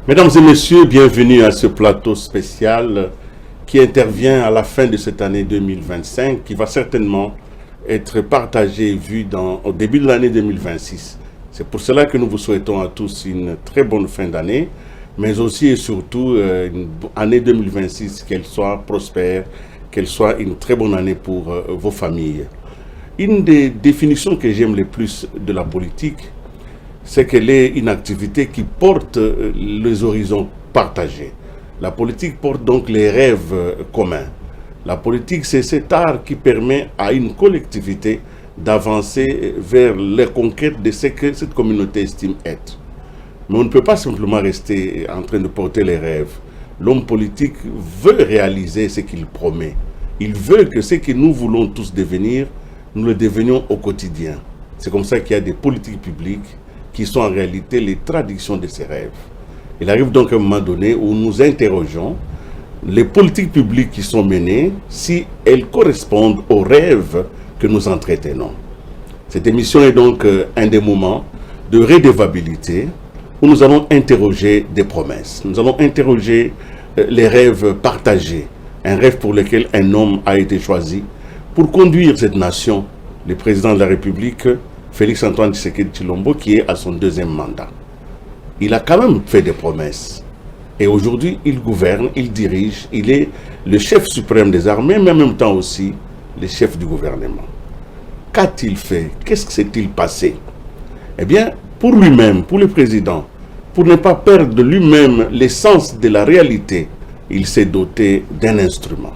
Mesdames et messieurs, bienvenue à ce plateau spécial qui intervient à la fin de cette année 2025, qui va certainement être partagé et vu au début de l'année 2026. C'est pour cela que nous vous souhaitons à tous une très bonne fin d'année, mais aussi et surtout une année 2026, qu'elle soit prospère, qu'elle soit une très bonne année pour vos familles. Une des définitions que j'aime le plus de la politique, c'est qu'elle est une activité qui porte les horizons partagés. La politique porte donc les rêves communs. La politique, c'est cet art qui permet à une collectivité d'avancer vers la conquête de ce que cette communauté estime être. Mais on ne peut pas simplement rester en train de porter les rêves. L'homme politique veut réaliser ce qu'il promet. Il veut que ce que nous voulons tous devenir, nous le devenions au quotidien. C'est comme ça qu'il y a des politiques publiques qui sont en réalité les traductions de ces rêves. Il arrive donc à un moment donné où nous interrogeons les politiques publiques qui sont menées, si elles correspondent aux rêves que nous entretenons. Cette émission est donc un des moments de redevabilité où nous allons interroger des promesses. Nous allons interroger les rêves partagés, un rêve pour lequel un homme a été choisi pour conduire cette nation, le président de la République, Félix Antoine Tshisekedi Tshilombo, qui est à son deuxième mandat. Il a quand même fait des promesses. Et aujourd'hui, il gouverne, il dirige, il est le chef suprême des armées, mais en même temps aussi le chef du gouvernement. Qu'a-t-il fait? Qu'est-ce que s'est-il passé? Eh bien, pour lui-même, pour le président, pour ne pas perdre de lui-même l'essence de la réalité, il s'est doté d'un instrument.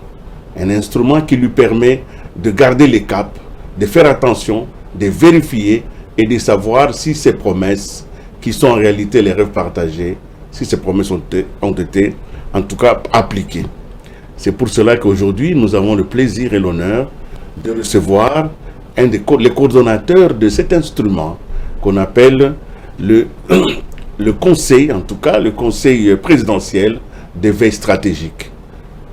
Un instrument qui lui permet de garder les caps, de faire attention, de vérifier et de savoir si ces promesses, qui sont en réalité les rêves partagés, si ces promesses ont été en tout cas appliquées. C'est pour cela qu'aujourd'hui, nous avons le plaisir et l'honneur de recevoir les coordonnateurs de cet instrument qu'on appelle le conseil, en tout cas le conseil présidentiel des veilles stratégiques.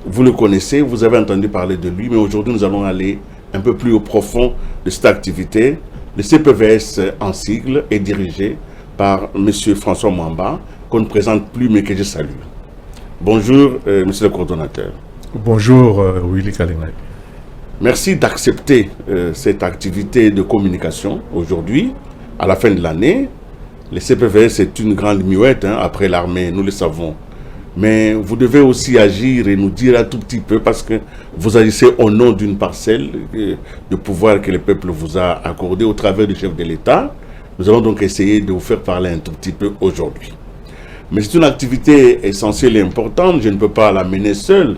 Vous le connaissez, vous avez entendu parler de lui, mais aujourd'hui nous allons aller un peu plus au profond de cette activité. Le CPVS en sigle est dirigé par M. François Mwamba, qu'on ne présente plus mais que je salue. Bonjour, monsieur le coordonnateur. Bonjour, Willy Kalingai. Merci d'accepter cette activité de communication aujourd'hui, à la fin de l'année. Le CPVS est une grande muette après l'armée, nous le savons. Mais vous devez aussi agir et nous dire un tout petit peu, parce que vous agissez au nom d'une parcelle de pouvoir que le peuple vous a accordé au travers du chef de l'État. Nous allons donc essayer de vous faire parler un tout petit peu aujourd'hui. Mais c'est une activité essentielle et importante, je ne peux pas la mener seule.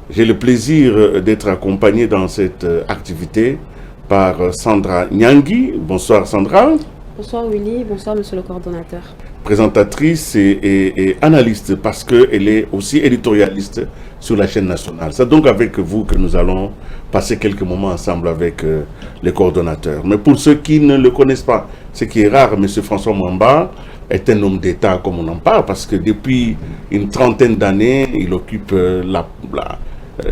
J'ai le plaisir d'être accompagné dans cette activité par Sandra Nyangi. Bonsoir Sandra. Bonsoir Willy, bonsoir monsieur le coordonnateur. Présentatrice et analyste, parce qu'elle est aussi éditorialiste sur la chaîne nationale. C'est donc avec vous que nous allons passer quelques moments ensemble avec les coordonnateurs. Mais pour ceux qui ne le connaissent pas, ce qui est rare, M. François Mwamba est un homme d'État comme on en parle, parce que depuis une trentaine d'années, il occupe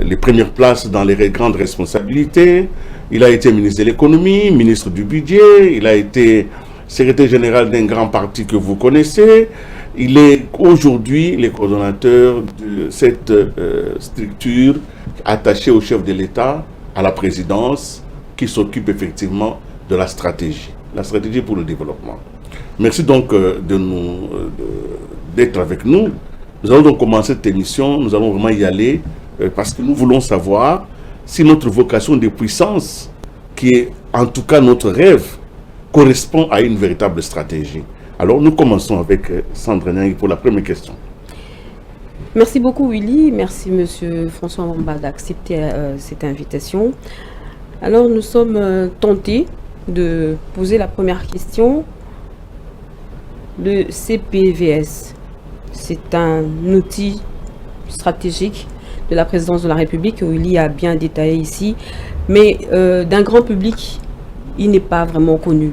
les premières places dans les grandes responsabilités. Il a été ministre de l'économie, ministre du budget, il a été secrétaire général d'un grand parti que vous connaissez. Il est aujourd'hui le coordonnateur de cette structure attachée au chef de l'État, à la présidence, qui s'occupe effectivement de la stratégie pour le développement. Merci donc d'être avec nous. Nous allons donc commencer cette émission, nous allons vraiment y aller, parce que nous voulons savoir si notre vocation de puissance, qui est en tout cas notre rêve, correspond à une véritable stratégie. Alors nous commençons avec Sandra Nyangi pour la première question. Merci beaucoup Willy, merci monsieur François Mwamba d'accepter cette invitation. Alors nous sommes tentés de poser la première question. Le CPVS, c'est un outil stratégique de la présidence de la République que Willy a bien détaillé ici, mais d'un grand public, il n'est pas vraiment connu.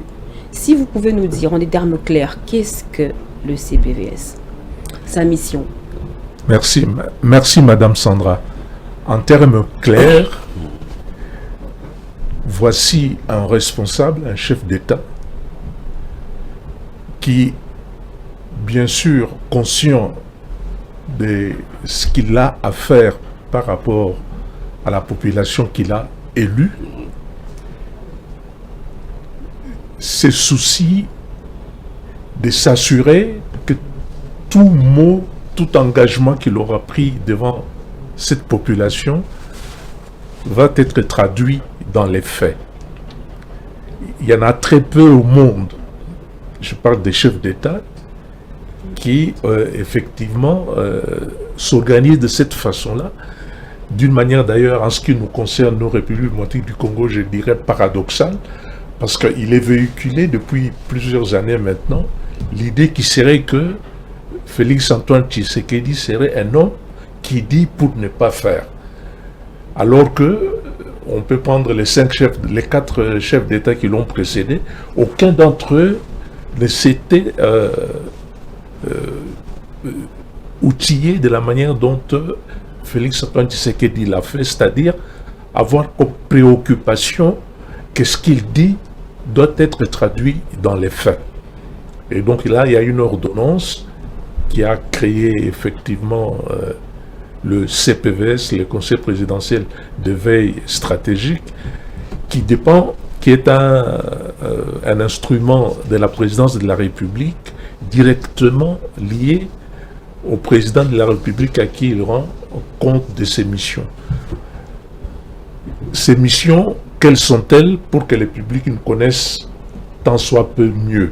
Si vous pouvez nous dire en des termes clairs, qu'est-ce que le CPVS, sa mission? Merci Madame Sandra. En termes clairs, voici un responsable, un chef d'État, qui, bien sûr, conscient de ce qu'il a à faire par rapport à la population qu'il a élue, se soucie de s'assurer que tout mot, tout engagement qu'il aura pris devant cette population va être traduit dans les faits. Il y en a très peu au monde, je parle des chefs d'État, qui effectivement s'organisent de cette façon-là, d'une manière d'ailleurs, en ce qui nous concerne, nos républiques démocratiques du Congo, je dirais paradoxale, parce qu'il est véhiculé depuis plusieurs années maintenant, l'idée qui serait que Félix-Antoine Tshisekedi serait un homme qui dit pour ne pas faire. Alors que, on peut prendre les 4 chefs d'État qui l'ont précédé, aucun d'entre eux ne s'était outillé de la manière dont Félix-Antoine Tshisekedi l'a fait, c'est-à-dire avoir comme préoccupation que ce qu'il dit doit être traduit dans les faits. Et donc là, il y a une ordonnance qui a créé effectivement le CPVS, le Conseil présidentiel de veille stratégique, qui est un instrument de la présidence de la République directement lié au président de la République à qui il rend compte de ses missions. Ces missions, quelles sont-elles pour que le public nous connaisse tant soit peu mieux?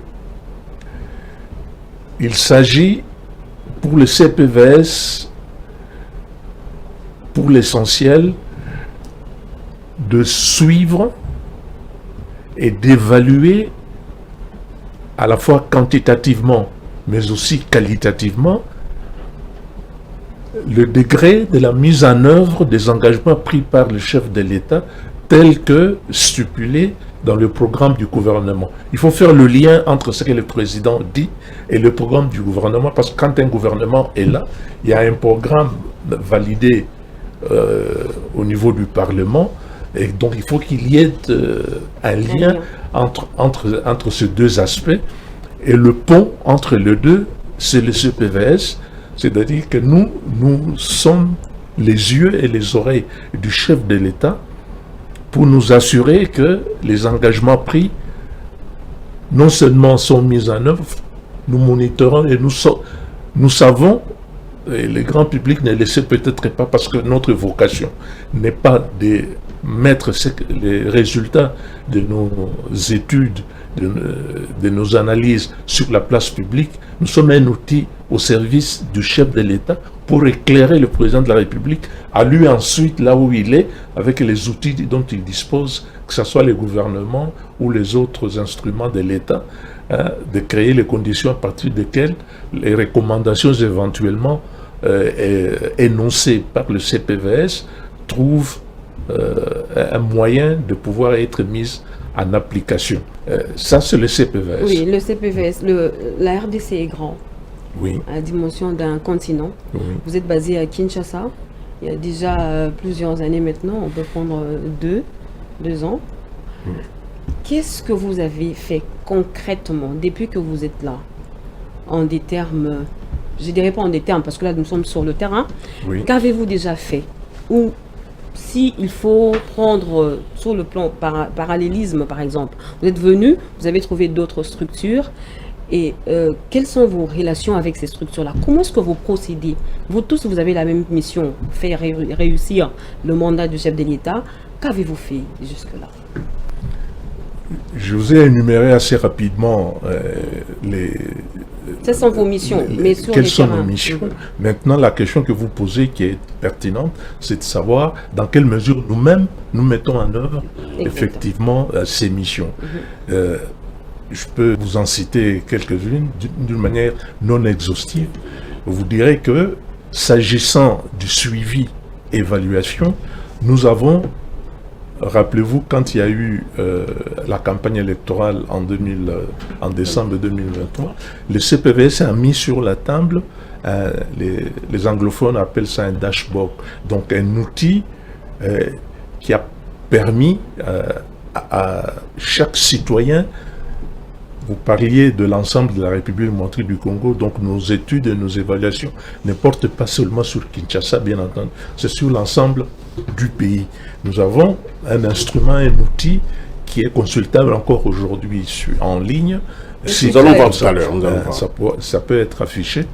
Il s'agit pour le CPVS, pour l'essentiel, de suivre et d'évaluer à la fois quantitativement mais aussi qualitativement le degré de la mise en œuvre des engagements pris par le chef de l'État tels que stipulés dans le programme du gouvernement. Il faut faire le lien entre ce que le président dit et le programme du gouvernement, parce que quand un gouvernement est là, il y a un programme validé au niveau du Parlement, et donc il faut qu'il y ait un lien entre ces deux aspects, et le pont entre les deux, c'est le CPVS, c'est-à-dire que nous sommes les yeux et les oreilles du chef de l'État pour nous assurer que les engagements pris non seulement sont mis en œuvre, nous monitorons et nous savons, et le grand public ne le sait peut-être pas parce que notre vocation n'est pas de mettre les résultats de nos études, de nos analyses sur la place publique. Nous sommes un outil au service du chef de l'État pour éclairer le président de la République, à lui ensuite, là où il est, avec les outils dont il dispose, que ce soit les gouvernements ou les autres instruments de l'État, de créer les conditions à partir desquelles les recommandations éventuellement énoncées par le CPVS trouvent un moyen de pouvoir être mises en application. Ça, c'est le CPVS. Oui, le CPVS. La RDC est grand. Oui. À la dimension d'un continent. Oui. Vous êtes basé à Kinshasa. Il y a déjà plusieurs années maintenant, on peut prendre 2 ans. Oui. Qu'est-ce que vous avez fait concrètement depuis que vous êtes là? En des termes, je ne dirais pas en des termes, parce que là nous sommes sur le terrain. Oui. Qu'avez-vous déjà fait? Ou s'il faut prendre sur le plan parallélisme, par exemple, vous êtes venu, vous avez trouvé d'autres structures, et quelles sont vos relations avec ces structures-là? Comment est-ce que vous procédez? Vous tous, vous avez la même mission, faire réussir le mandat du chef de l'État. Qu'avez-vous fait jusque-là? Je vous ai énuméré assez rapidement quelles sont vos missions, mais sur quelles sont nos missions. Maintenant, la question que vous posez qui est pertinente, c'est de savoir dans quelle mesure nous-mêmes nous mettons en œuvre effectivement ces missions. Je peux vous en citer quelques-unes d'une manière non exhaustive. Vous direz que s'agissant du suivi évaluation, nous avons, rappelez-vous, quand il y a eu la campagne électorale en décembre 2023, le CPVS a mis sur la table, les anglophones appellent ça un dashboard, donc un outil qui a permis à chaque citoyen vous parliez de l'ensemble de la République démocratique du Congo, donc nos études et nos évaluations ne portent pas seulement sur Kinshasa, bien entendu, c'est sur l'ensemble du pays. Nous avons un instrument, un outil qui est consultable encore aujourd'hui en ligne. Nous allons voir tout à l'heure. Ça peut être affiché.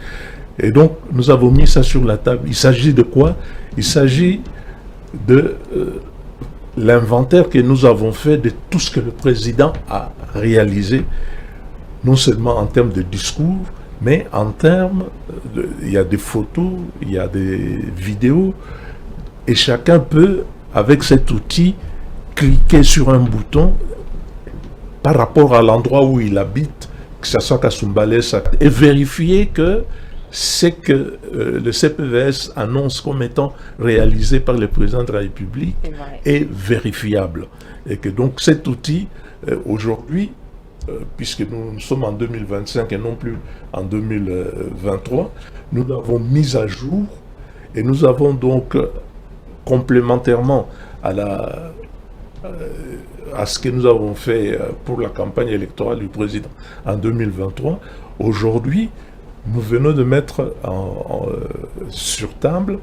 Et donc, nous avons mis ça sur la table. Il s'agit de quoi? Il s'agit de l'inventaire que nous avons fait de tout ce que le président a réalisé, non seulement en termes de discours, mais en termes il y a des photos, il y a des vidéos, et chacun peut, avec cet outil, cliquer sur un bouton par rapport à l'endroit où il habite, que ce soit Kasumbalé, et vérifier que ce que le CPVS annonce comme étant réalisé par le président de la République est vérifiable. Et que donc cet outil, aujourd'hui, puisque nous sommes en 2025 et non plus en 2023, nous l'avons mis à jour et nous avons donc, complémentairement à ce que nous avons fait pour la campagne électorale du président en 2023, aujourd'hui, nous venons de mettre sur table,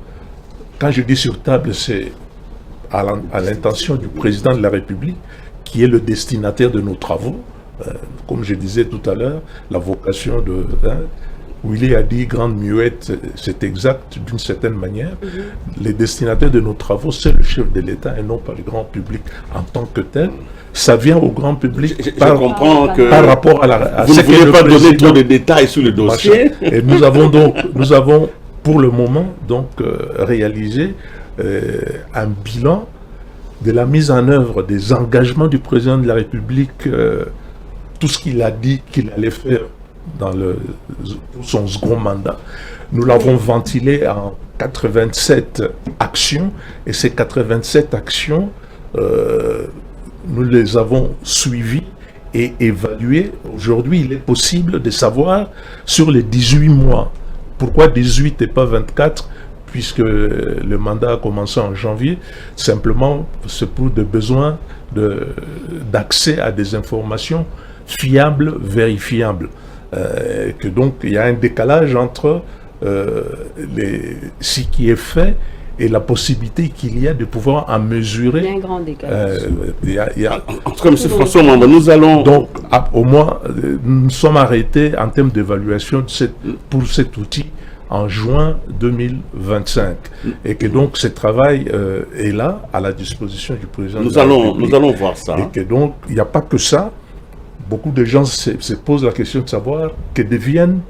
quand je dis sur table, c'est à l'intention du président de la République, qui est le destinataire de nos travaux. Comme je disais tout à l'heure, la vocation de... Willy a dit grande muette, c'est exact d'une certaine manière. Les destinataires de nos travaux, c'est le chef de l'État et non pas le grand public en tant que tel. Ça vient au grand public je comprends que par rapport à vous ne voulez pas donner trop de détails sur le dossier. Et nous avons pour le moment donc réalisé un bilan de la mise en œuvre des engagements du président de la République, tout ce qu'il a dit qu'il allait faire pour son second mandat. Nous l'avons ventilé en 87 actions, et ces 87 actions, nous les avons suivies et évaluées. Aujourd'hui, il est possible de savoir sur les 18 mois, pourquoi 18 et pas 24, puisque le mandat a commencé en janvier, simplement c'est pour des besoins d'accès à des informations fiables, vérifiables. Que donc il y a un décalage entre ce qui est fait et la possibilité qu'il y a de pouvoir en mesurer. Il y a un grand décalage. En tout cas, M. François Mamba, nous allons... Donc, au moins, nous sommes arrêtés en termes d'évaluation pour cet outil en juin 2025. Et que donc, ce travail est là, à la disposition du président de la République. Nous allons voir ça. Et que donc, il n'y a pas que ça. Beaucoup de gens se posent la question de savoir que deviennent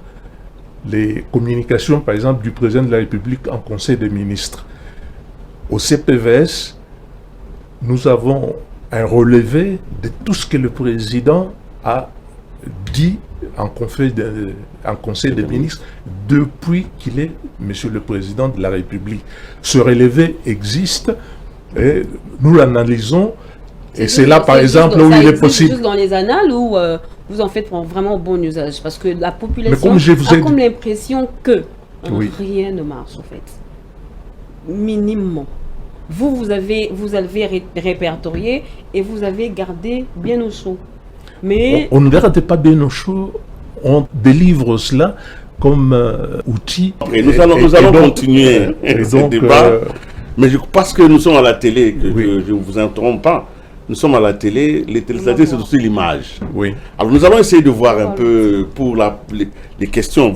les communications, par exemple, du président de la République en Conseil des ministres. Au CPVS, nous avons un relevé de tout ce que le président a dit en Conseil des ministres depuis qu'il est Monsieur le Président de la République. Ce relevé existe et nous l'analysons. Et c'est là, par exemple, où il est possible... juste dans les annales où vous en faites vraiment bon usage. Parce que la population a comme l'impression que rien ne marche, en fait. Minimum. Vous avez répertorié et vous avez gardé bien au chaud. Mais... On ne garde pas bien au chaud, on délivre cela comme outil. Et nous allons continuer ce débat. Mais parce que nous sommes à la télé, je ne vous interromps pas. Nous sommes à la télé, les téléspectateurs, c'est aussi l'image. Oui. Alors nous allons essayer de voir un peu pour les questions.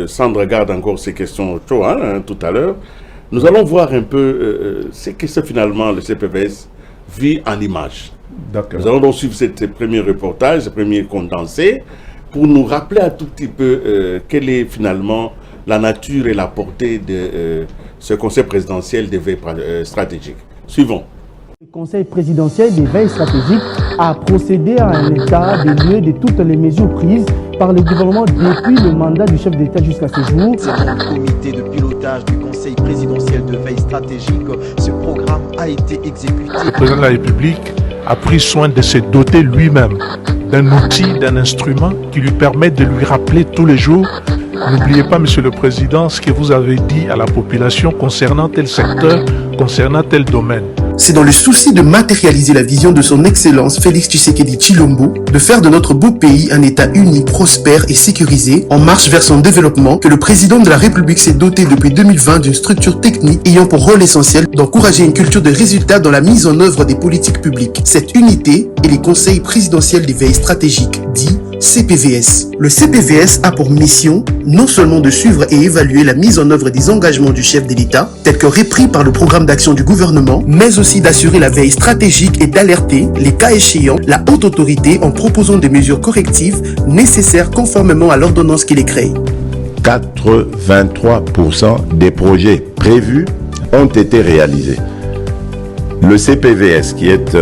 Sandra garde encore ces questions chaudes tout à l'heure. Nous allons voir un peu ce que c'est finalement le CPVS vit en image. Nous allons donc suivre ces premiers reportages, ces premiers condensés, pour nous rappeler un tout petit peu quelle est finalement la nature et la portée de ce conseil présidentiel des veilles stratégiques. Suivons. Le Conseil présidentiel des veilles stratégiques a procédé à un état des lieux de toutes les mesures prises par le gouvernement depuis le mandat du chef d'État jusqu'à ce jour. Selon le comité de pilotage du Conseil présidentiel de veille stratégique, ce programme a été exécuté. Le président de la République a pris soin de se doter lui-même d'un outil, d'un instrument qui lui permet de lui rappeler tous les jours: n'oubliez pas, Monsieur le Président, ce que vous avez dit à la population concernant tel secteur, concernant tel domaine. C'est dans le souci de matérialiser la vision de son Excellence Félix Tshisekedi Tshilombo, de faire de notre beau pays un État uni, prospère et sécurisé, en marche vers son développement, que le président de la République s'est doté depuis 2020 d'une structure technique ayant pour rôle essentiel d'encourager une culture de résultats dans la mise en œuvre des politiques publiques. Cette unité est les conseils présidentiels des veilles stratégiques, dits CPVS. Le CPVS a pour mission non seulement de suivre et évaluer la mise en œuvre des engagements du chef de l'État, tels que repris par le programme d'action du gouvernement, mais aussi d'assurer la veille stratégique et d'alerter, les cas échéants, la haute autorité en proposant des mesures correctives nécessaires conformément à l'ordonnance qui les crée. 83% des projets prévus ont été réalisés. Le CPVS, qui est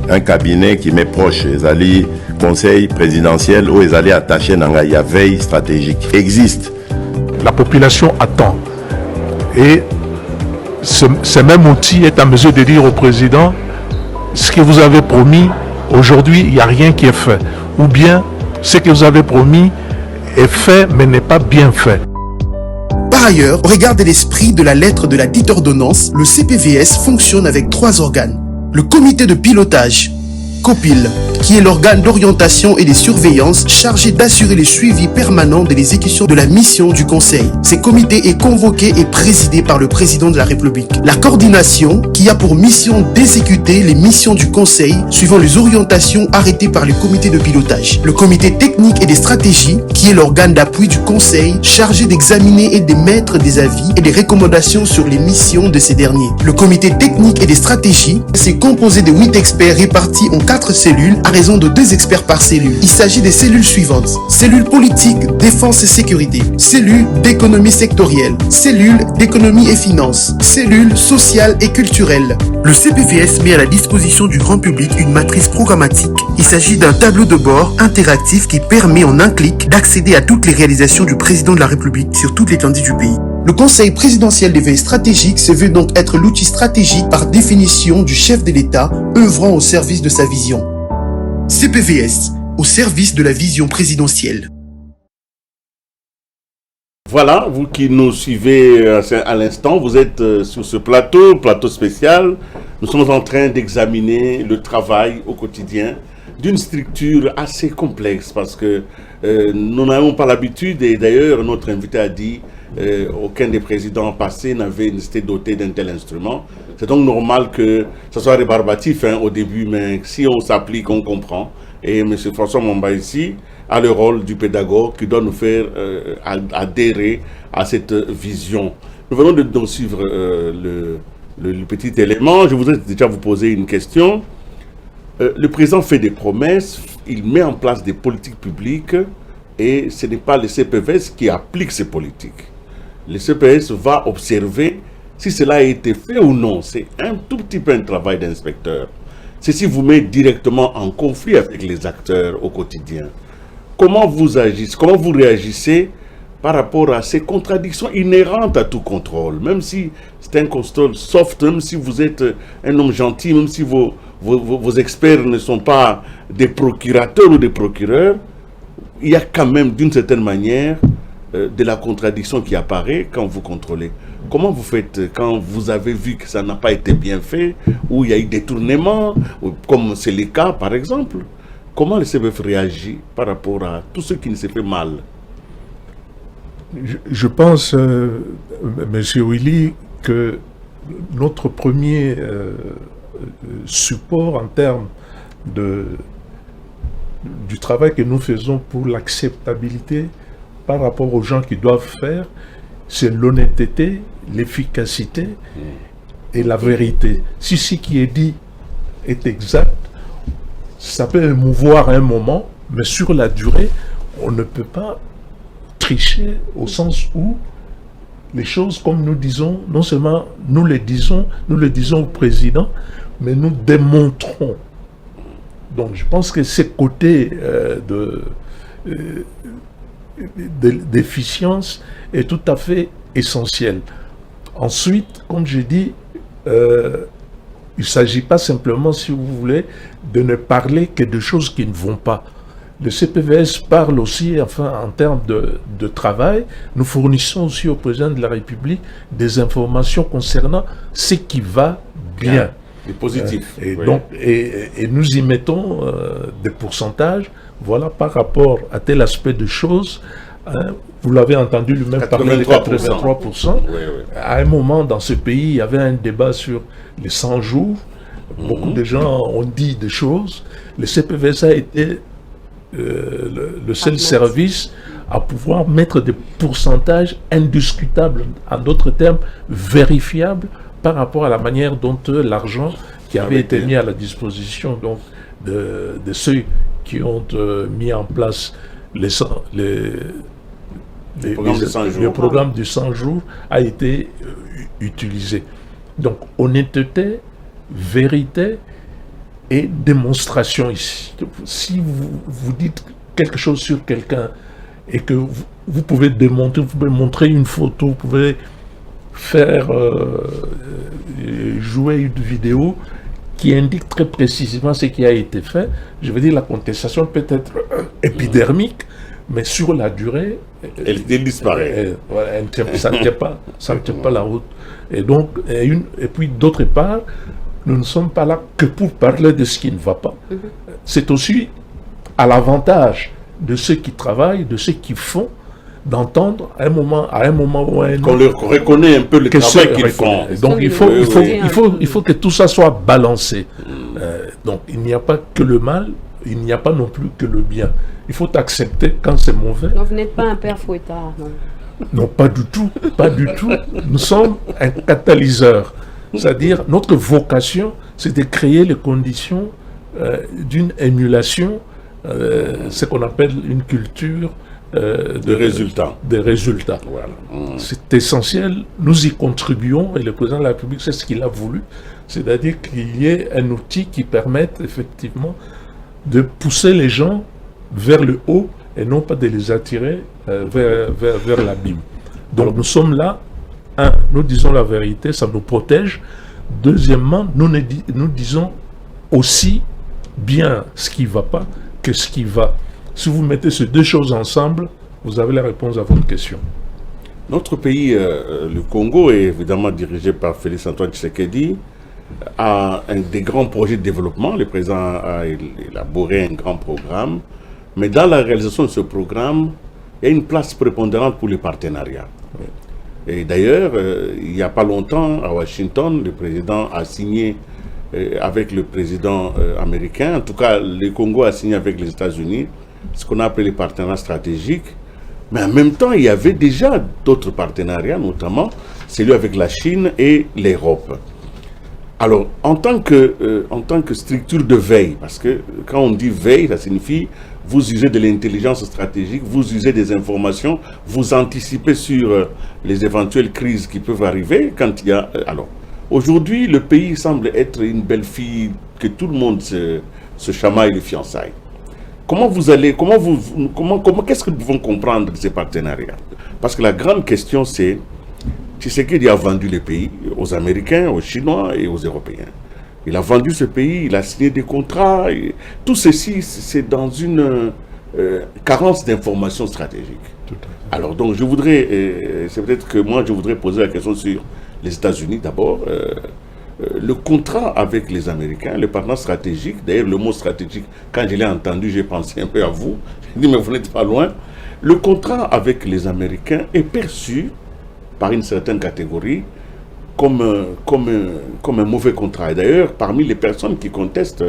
un cabinet qui m'est proche, les conseil présidentiel où ils allaient attacher dans la veille stratégique, existe. La population attend. Et ce même outil est en mesure de dire au président, ce que vous avez promis, aujourd'hui, il n'y a rien qui est fait. Ou bien, ce que vous avez promis est fait, mais n'est pas bien fait. Par ailleurs, au regard de l'esprit de la lettre de la dite ordonnance, le CPVS fonctionne avec 3 organes. Le comité de pilotage, COPIL, qui est l'organe d'orientation et de surveillance chargé d'assurer le suivi permanent de l'exécution de la mission du Conseil. Ce comité est convoqué et présidé par le président de la République. La coordination, qui a pour mission d'exécuter les missions du Conseil suivant les orientations arrêtées par le comité de pilotage. Le comité technique et des stratégies, qui est l'organe d'appui du Conseil chargé d'examiner et d'émettre des avis et des recommandations sur les missions de ces derniers. Le comité technique et des stratégies, c'est composé de 8 experts répartis en 4 cellules à raison de 2 experts par cellule. Il s'agit des cellules suivantes: cellule politique, défense et sécurité, cellule d'économie sectorielle, cellule d'économie et finances, cellule sociale et culturelle. Le CPVS met à la disposition du grand public une matrice programmatique. Il s'agit d'un tableau de bord interactif qui permet en un clic d'accéder à toutes les réalisations du président de la République sur toute l'étendue du pays. Le Conseil présidentiel des veilles stratégiques se veut donc être l'outil stratégique par définition du chef de l'État œuvrant au service de sa vision. CPVS, au service de la vision présidentielle. Voilà, vous qui nous suivez à l'instant, vous êtes sur ce plateau spécial. Nous sommes en train d'examiner le travail au quotidien d'une structure assez complexe parce que nous n'avons pas l'habitude, et d'ailleurs notre invité a dit aucun des présidents passés n'avait été doté d'un tel instrument. C'est donc normal que ce soit rébarbatif au début, mais si on s'applique, on comprend. Et M. François Mwamba ici a le rôle du pédagogue qui doit nous faire adhérer à cette vision. Nous venons de suivre le petit élément. Je voudrais déjà vous poser une question. Le président fait des promesses, il met en place des politiques publiques et ce n'est pas le CPVS qui applique ces politiques. Le CPVS va observer si cela a été fait ou non. C'est un tout petit peu un travail d'inspecteur. Ceci vous met directement en conflit avec les acteurs au quotidien. Comment vous agissez, comment vous réagissez par rapport à ces contradictions inhérentes à tout contrôle? Même si c'est un contrôle soft, même si vous êtes un homme gentil, même si vos experts ne sont pas des procurateurs ou des procureurs, il y a quand même d'une certaine manière de la contradiction qui apparaît quand vous contrôlez. Comment vous faites quand vous avez vu que ça n'a pas été bien fait, ou il y a eu des détournements, comme c'est le cas par exemple? Comment le CPF réagit par rapport à tout ce qui ne s'est fait mal? Je pense, Monsieur Willy, que notre premier support en termes du travail que nous faisons pour l'acceptabilité par rapport aux gens qui doivent faire, c'est l'honnêteté, l'efficacité et la vérité. Si ce qui est dit est exact, ça peut émouvoir à un moment, mais sur la durée, on ne peut pas tricher au sens où les choses, comme nous disons, non seulement nous le disons au président, mais nous démontrons. Donc je pense que ce côté d'efficience est tout à fait essentiel. Ensuite, comme je dis, il ne s'agit pas simplement, si vous voulez, de ne parler que de choses qui ne vont pas. Le CPVS parle aussi, enfin, en termes de travail. Nous fournissons aussi au président de la République des informations concernant ce qui va bien. Les positifs. Et donc, et nous y mettons des pourcentages, voilà, par rapport à tel aspect de choses. Hein, vous l'avez entendu lui-même parler de 83%. À un moment, dans ce pays, il y avait un débat sur les 100 jours. Beaucoup de gens ont dit des choses. Le CPVS a été le seul service à pouvoir mettre des pourcentages indiscutables, en d'autres termes, vérifiables, par rapport à la manière dont l'argent qui avait été mis à la disposition donc, de ceux qui ont mis en place le programme du 100 jours a été utilisé. Donc, honnêteté, vérité et démonstration ici. Si vous dites quelque chose sur quelqu'un et que vous pouvez démontrer, vous pouvez montrer une photo, vous pouvez faire jouer une vidéo qui indique très précisément ce qui a été fait, je veux dire, la contestation peut être épidermique, mais sur la durée, elle disparaît. Ça ne tient pas la route. Et donc, et puis d'autre part, nous ne sommes pas là que pour parler de ce qui ne va pas. C'est aussi à l'avantage de ceux qui travaillent, de ceux qui font, d'entendre à un moment ou à un autre. Qu'on leur reconnaît un peu le travail qu'ils font. Donc il faut que tout ça soit balancé. Donc il n'y a pas que le mal, il n'y a pas non plus que le bien. Il faut accepter quand c'est mauvais. Donc vous n'êtes pas un père fouettard, non? Non, pas du tout, pas du tout. Nous sommes un catalyseur. C'est-à-dire, notre vocation, c'est de créer les conditions d'une émulation, ce qu'on appelle une culture de résultats. Des résultats. Voilà. C'est essentiel, nous y contribuons, et le président de la République, c'est ce qu'il a voulu, c'est-à-dire qu'il y ait un outil qui permette effectivement de pousser les gens vers le haut et non pas de les attirer vers l'abîme. Donc nous sommes là, nous disons la vérité, ça nous protège. Deuxièmement, nous disons aussi bien ce qui ne va pas que ce qui va. Si vous mettez ces deux choses ensemble, vous avez la réponse à votre question. Notre pays, le Congo, est évidemment dirigé par Félix Antoine Tshisekedi, a des grands projets de développement. Le président a élaboré un grand programme. Mais dans la réalisation de ce programme, il y a une place prépondérante pour les partenariats. Et d'ailleurs, il n'y a pas longtemps, à Washington, le président a signé avec le président américain, en tout cas, le Congo a signé avec les États-Unis, ce qu'on a appelé les partenariats stratégiques. Mais en même temps, il y avait déjà d'autres partenariats, notamment celui avec la Chine et l'Europe. Alors, en tant que structure de veille, parce que quand on dit veille, ça signifie vous usez de l'intelligence stratégique, vous usez des informations, vous anticipez sur les éventuelles crises qui peuvent arriver quand il y a... alors, aujourd'hui, le pays semble être une belle fille que tout le monde se chamaille les fiançailles. Qu'est-ce que nous pouvons comprendre de ces partenariats? Parce que la grande question, c'est Tshisekedi a vendu le pays aux Américains, aux Chinois et aux Européens. Il a vendu ce pays, il a signé des contrats. Tout ceci, c'est dans une carence d'informations stratégiques. Alors, donc, c'est peut-être que moi, je voudrais poser la question sur les États-Unis d'abord. Le contrat avec les Américains, le partenaire stratégique, d'ailleurs, le mot stratégique, quand je l'ai entendu, j'ai pensé un peu à vous. J'ai dit, mais vous n'êtes pas loin. Le contrat avec les Américains est perçu par une certaine catégorie comme un mauvais contrat. Et d'ailleurs, parmi les personnes qui contestent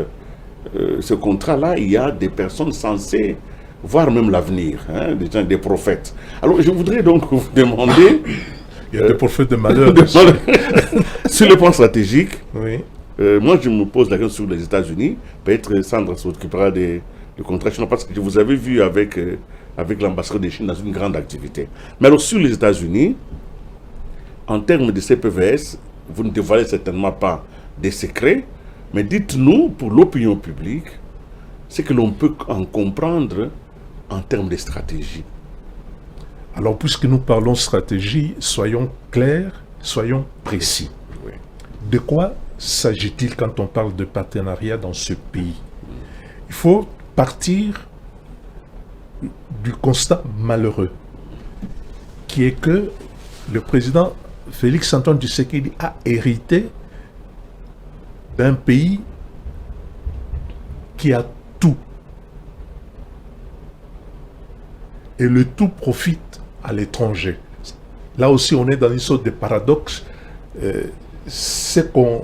ce contrat-là, il y a des personnes censées voir même l'avenir, hein, des prophètes. Alors, je voudrais donc vous demander... Il y a des prophètes de malheur. Sur le plan stratégique, oui. Moi, je me pose la question sur les États-Unis. Peut-être Sandra s'occupera du contrat chinois, parce que je vous avais vu avec l'ambassadeur de Chine dans une grande activité. Mais alors, sur les États-Unis, en termes de CPVS, vous ne dévoilez certainement pas des secrets, mais dites-nous, pour l'opinion publique, ce que l'on peut en comprendre en termes de stratégie. Alors, puisque nous parlons stratégie, soyons clairs, soyons précis. Oui. De quoi s'agit-il quand on parle de partenariat dans ce pays? Il faut partir du constat malheureux, qui est que le président Félix Antoine Tshisekedi a hérité d'un pays qui a tout. Et le tout profite à l'étranger. Là aussi, on est dans une sorte de paradoxe. C'est qu'on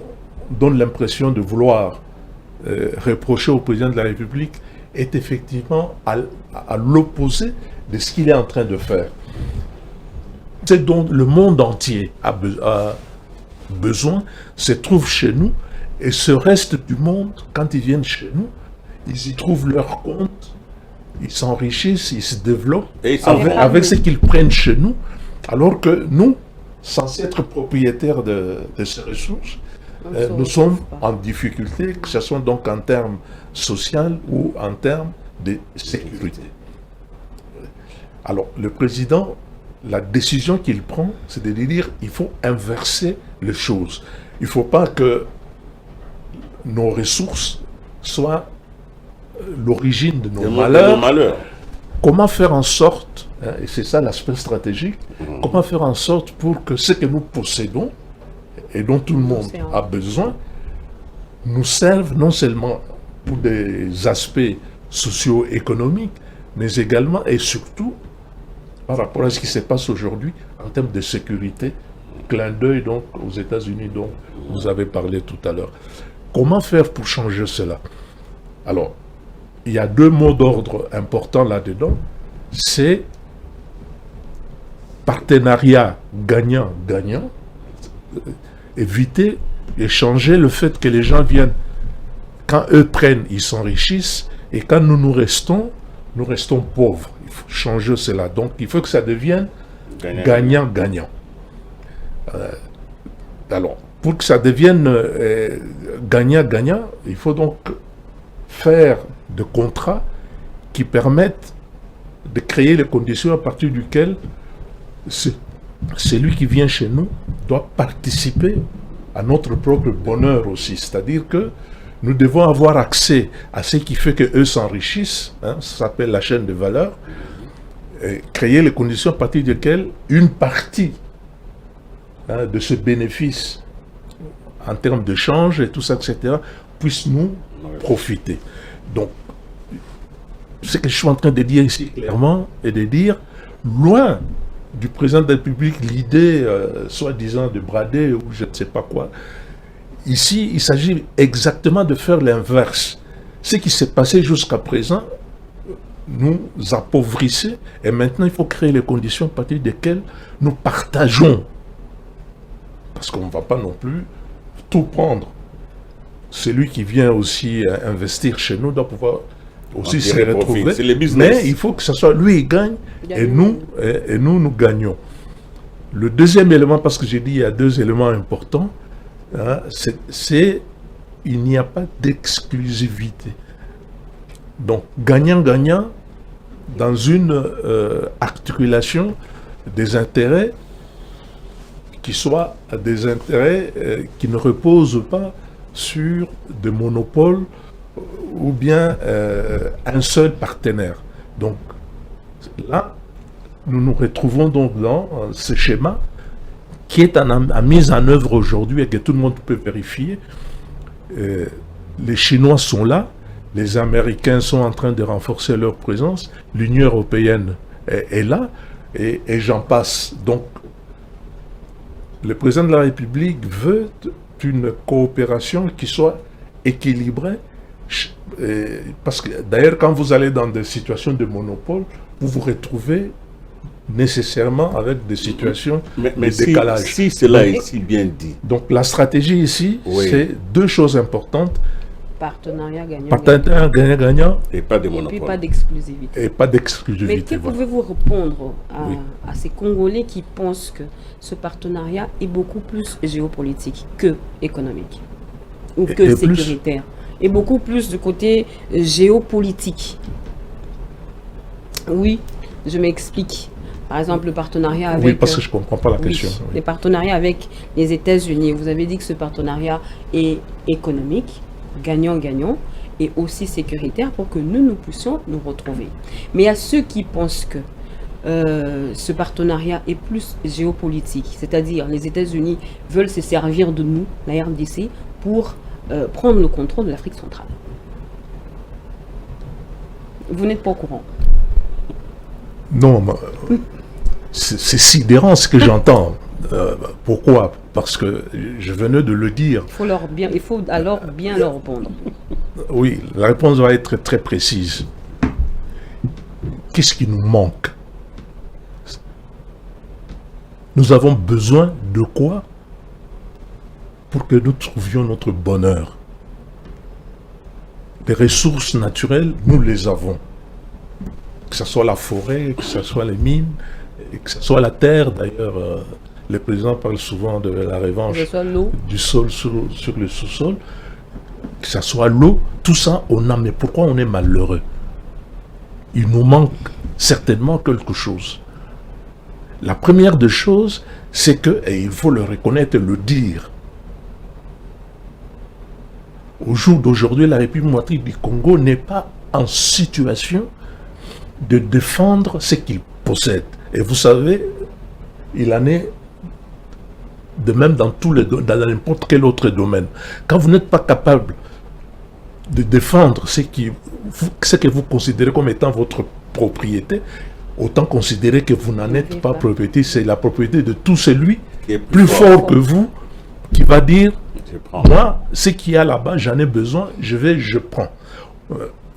donne l'impression de vouloir reprocher au président de la République est effectivement à l'opposé de ce qu'il est en train de faire. C'est dont le monde entier a besoin, se trouve chez nous, et ce reste du monde, quand ils viennent chez nous, ils y trouvent leur compte, ils s'enrichissent, ils se développent avec ce qu'ils prennent chez nous, alors que nous, censés être propriétaires de ces ressources, nous sommes en difficulté, que ce soit donc en termes social ou en termes de sécurité. Alors, le président, la décision qu'il prend, c'est de dire qu'il faut inverser les choses. Il ne faut pas que nos ressources soient l'origine de nos malheurs. Comment faire en sorte, et c'est ça l'aspect stratégique, comment faire en sorte pour que ce que nous possédons, et dont tout le monde a besoin, nous serve non seulement pour des aspects socio-économiques, mais également et surtout par rapport à ce qui se passe aujourd'hui en termes de sécurité. Clin d'œil donc aux États-Unis dont vous avez parlé tout à l'heure. Comment faire pour changer cela? Alors, il y a deux mots d'ordre importants là-dedans. C'est partenariat gagnant-gagnant. Éviter et changer le fait que les gens viennent. Quand eux prennent, ils s'enrichissent. Et quand nous restons pauvres. Il faut changer cela. Donc, il faut que ça devienne gagnant-gagnant. Alors, pour que ça devienne gagnant-gagnant, il faut donc faire des contrats qui permettent de créer les conditions à partir duquel celui qui vient chez nous doit participer à notre propre bonheur aussi. C'est-à-dire que nous devons avoir accès à ce qui fait qu'eux s'enrichissent, ça s'appelle la chaîne de valeur, et créer les conditions à partir desquelles une partie de ce bénéfice en termes de change et tout ça, etc., puisse nous profiter. Donc, ce que je suis en train de dire ici clairement, est de dire, loin du président de la République, l'idée soi-disant de brader ou je ne sais pas quoi, ici, il s'agit exactement de faire l'inverse. Ce qui s'est passé jusqu'à présent nous appauvrissait, et maintenant il faut créer les conditions à partir desquelles nous partageons. Parce qu'on ne va pas non plus tout prendre. Celui qui vient aussi investir chez nous doit pouvoir aussi se retrouver. C'est les business. Mais il faut que ce soit lui qui gagne et nous gagnons. Le deuxième élément, parce que j'ai dit il y a deux éléments importants, c'est il n'y a pas d'exclusivité. Donc gagnant-gagnant dans une articulation des intérêts qui soient des intérêts qui ne reposent pas sur des monopoles ou bien un seul partenaire. Donc là, nous nous retrouvons donc dans ce schéma qui est en mise en œuvre aujourd'hui et que tout le monde peut vérifier. Les Chinois sont là, les Américains sont en train de renforcer leur présence, l'Union européenne est là, et j'en passe. Donc, le président de la République veut une coopération qui soit équilibrée, parce que d'ailleurs, quand vous allez dans des situations de monopole, vous vous retrouvez nécessairement avec des situations de décalage. Si cela est si bien dit. Donc la stratégie ici, c'est deux choses importantes. Partenariat gagnant-gagnant. Et pas de monopole. Et puis pas d'exclusivité. Et pas d'exclusivité. Mais que pouvez-vous répondre à ces Congolais qui pensent que ce partenariat est beaucoup plus géopolitique que économique ou que sécuritaire, et beaucoup plus du côté géopolitique? Oui, je m'explique. Par exemple, le partenariat avec... Oui, parce que je ne comprends pas la question. Oui. Les partenariats avec les États-Unis. Vous avez dit que ce partenariat est économique, gagnant-gagnant, et aussi sécuritaire pour que nous puissions nous retrouver. Mais il y a ceux qui pensent que ce partenariat est plus géopolitique, c'est-à-dire les États-Unis veulent se servir de nous, la RDC, pour prendre le contrôle de l'Afrique centrale. Vous n'êtes pas au courant? Non, c'est sidérant ce que j'entends. Pourquoi? Parce que je venais de le dire. Il faut alors bien leur répondre. Oui, la réponse va être très précise. Qu'est-ce qui nous manque? Nous avons besoin de quoi pour que nous trouvions notre bonheur? Les ressources naturelles, nous les avons. Que ce soit la forêt, que ce soit les mines, que ce soit la terre. D'ailleurs, le président parle souvent de la revanche du sol sur le sous-sol. Que ce soit l'eau, tout ça, on a. Mais pourquoi on est malheureux? Il nous manque certainement quelque chose. La première des choses, c'est que, et il faut le reconnaître et le dire, au jour d'aujourd'hui, la République démocratique du Congo n'est pas en situation de défendre ce qu'il possède. Et vous savez, il en est de même dans dans n'importe quel autre domaine. Quand vous n'êtes pas capable de défendre ce que vous considérez comme étant votre propriété, autant considérer que vous n'en êtes pas propriété. C'est la propriété de tout celui qui est plus fort que vous, qui va dire, moi, ce qu'il y a là-bas, j'en ai besoin, je prends.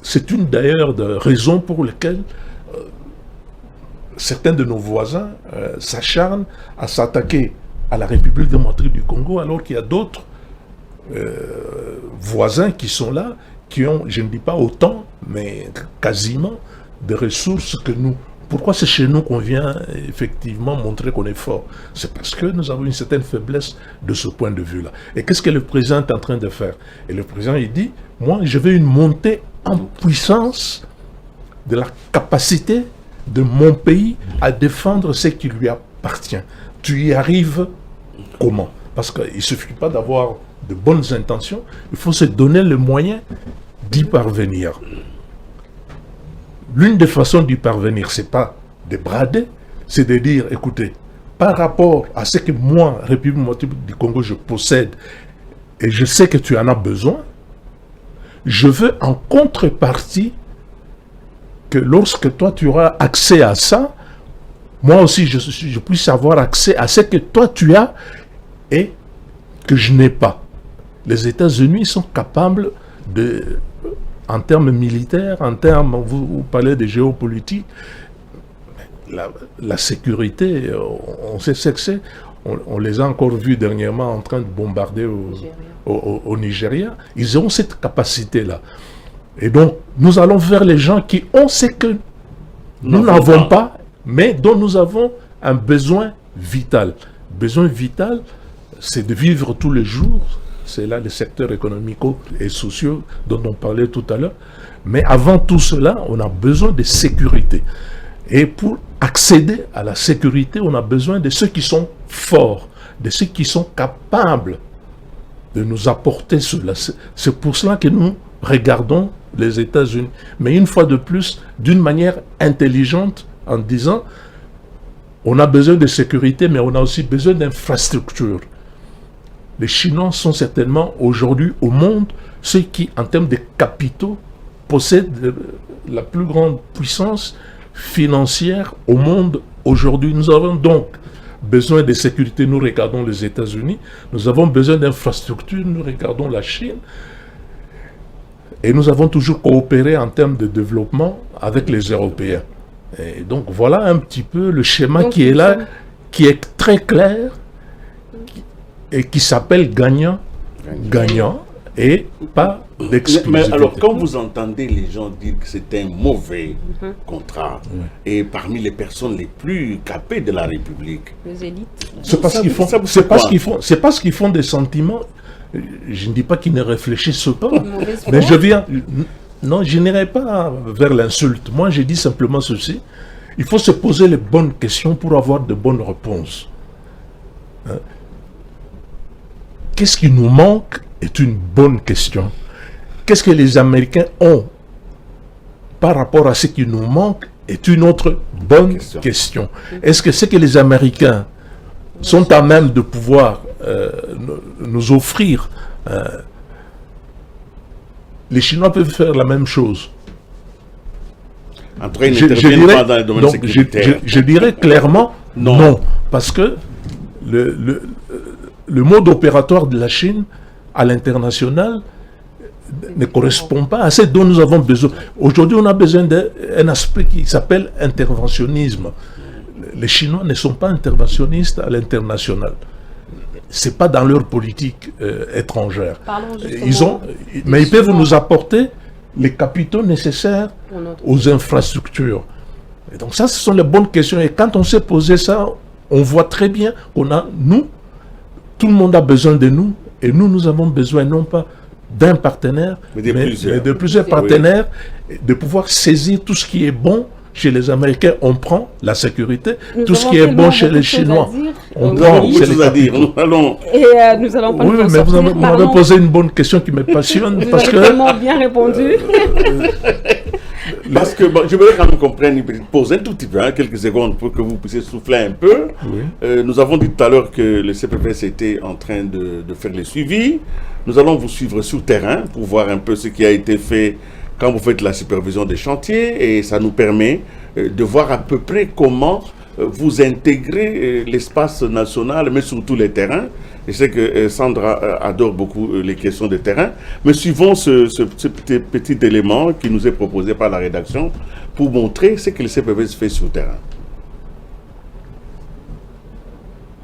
C'est une d'ailleurs de raisons pour lesquelles certains de nos voisins s'acharnent à s'attaquer à la République démocratique du Congo, alors qu'il y a d'autres voisins qui sont là, qui ont, je ne dis pas autant, mais quasiment des ressources que nous. Pourquoi c'est chez nous qu'on vient effectivement montrer qu'on est fort? C'est parce que nous avons une certaine faiblesse de ce point de vue-là. Et qu'est-ce que le président est en train de faire? Et le président, il dit, moi, je veux une montée en puissance de la capacité de mon pays à défendre ce qui lui appartient. Tu y arrives comment? Parce qu'il ne suffit pas d'avoir de bonnes intentions, il faut se donner le moyen d'y parvenir. L'une des façons d'y parvenir, ce n'est pas de brader, c'est de dire, écoutez, par rapport à ce que moi, République démocratique du Congo, je possède, et je sais que tu en as besoin, je veux en contrepartie que lorsque toi tu auras accès à ça, moi aussi je puisse avoir accès à ce que toi tu as et que je n'ai pas. Les États-Unis sont capables de, en termes militaires, en termes, vous parlez de géopolitique, la sécurité, on sait ce que c'est. On les a encore vus dernièrement en train de bombarder au Nigeria. Ils ont cette capacité-là. Et donc, nous allons vers les gens qui ont ce que nous n'avons pas, mais dont nous avons un besoin vital. Besoin vital, c'est de vivre tous les jours. C'est là les secteurs économiques et sociaux dont on parlait tout à l'heure. Mais avant tout cela, on a besoin de sécurité. Et pour accéder à la sécurité, on a besoin de ceux qui sont forts, de ceux qui sont capables de nous apporter cela. C'est pour cela que nous regardons les États-Unis. Mais une fois de plus, d'une manière intelligente, en disant, on a besoin de sécurité, mais on a aussi besoin d'infrastructures. Les Chinois sont certainement aujourd'hui au monde ceux qui, en termes de capitaux, possèdent la plus grande puissance financière au monde aujourd'hui. Nous avons donc besoin de sécurité, nous regardons les États-Unis. Nous avons besoin d'infrastructures, nous regardons la Chine. Et nous avons toujours coopéré en termes de développement avec les Européens. Et donc voilà un petit peu le schéma donc, qui est là, qui est très clair et qui s'appelle gagnant et pas d'exclusivité. Mais alors quand vous entendez les gens dire que c'est un mauvais contrat, et parmi les personnes les plus capées de la République, les élites, c'est parce qu'ils font des sentiments. Je ne dis pas qu'ils ne réfléchissent pas, mais je n'irai pas vers l'insulte. Moi, je dis simplement ceci. Il faut se poser les bonnes questions pour avoir de bonnes réponses. Qu'est-ce qui nous manque est une bonne question. Qu'est-ce que les Américains ont par rapport à ce qui nous manque est une autre bonne question. Est-ce que ce que les Américains sont à même de pouvoir nous offrir les Chinois peuvent faire la même chose. En tout cas, ils n'interviennent pas dans le domaine sécuritaire. Je dirais clairement non. Parce que le mode opératoire de la Chine à l'international ne correspond pas à ce dont nous avons besoin. Aujourd'hui, on a besoin d'un aspect qui s'appelle interventionnisme. Les Chinois ne sont pas interventionnistes à l'international. Ce n'est pas dans leur politique étrangère. Mais ils peuvent nous apporter les capitaux nécessaires aux infrastructures. Et donc ça, ce sont les bonnes questions. Et quand on s'est posé ça, on voit très bien qu'on a, nous, tout le monde a besoin de nous, et nous avons besoin non pas d'un partenaire, mais de plusieurs partenaires, de pouvoir saisir tout ce qui est bon. Chez les Américains, on prend la sécurité. Tout ce qui est bon chez les Chinois, on prend. Nous allons. Et nous allons pas. Oui, mais vous m'avez posé une bonne question qui me passionne. Vous avez tellement bien répondu. Parce que je voudrais quand même qu'on prenne une petite pause, un tout petit peu, quelques secondes, pour que vous puissiez souffler un peu. Oui. Nous avons dit tout à l'heure que le CPVS était en train de faire les suivis. Nous allons vous suivre sur terrain pour voir un peu ce qui a été fait quand vous faites la supervision des chantiers, et ça nous permet de voir à peu près comment vous intégrez l'espace national, mais surtout les terrains. Je sais que Sandra adore beaucoup les questions de terrain, mais suivons ce petit élément qui nous est proposé par la rédaction pour montrer ce que le CPVS fait sur le terrain.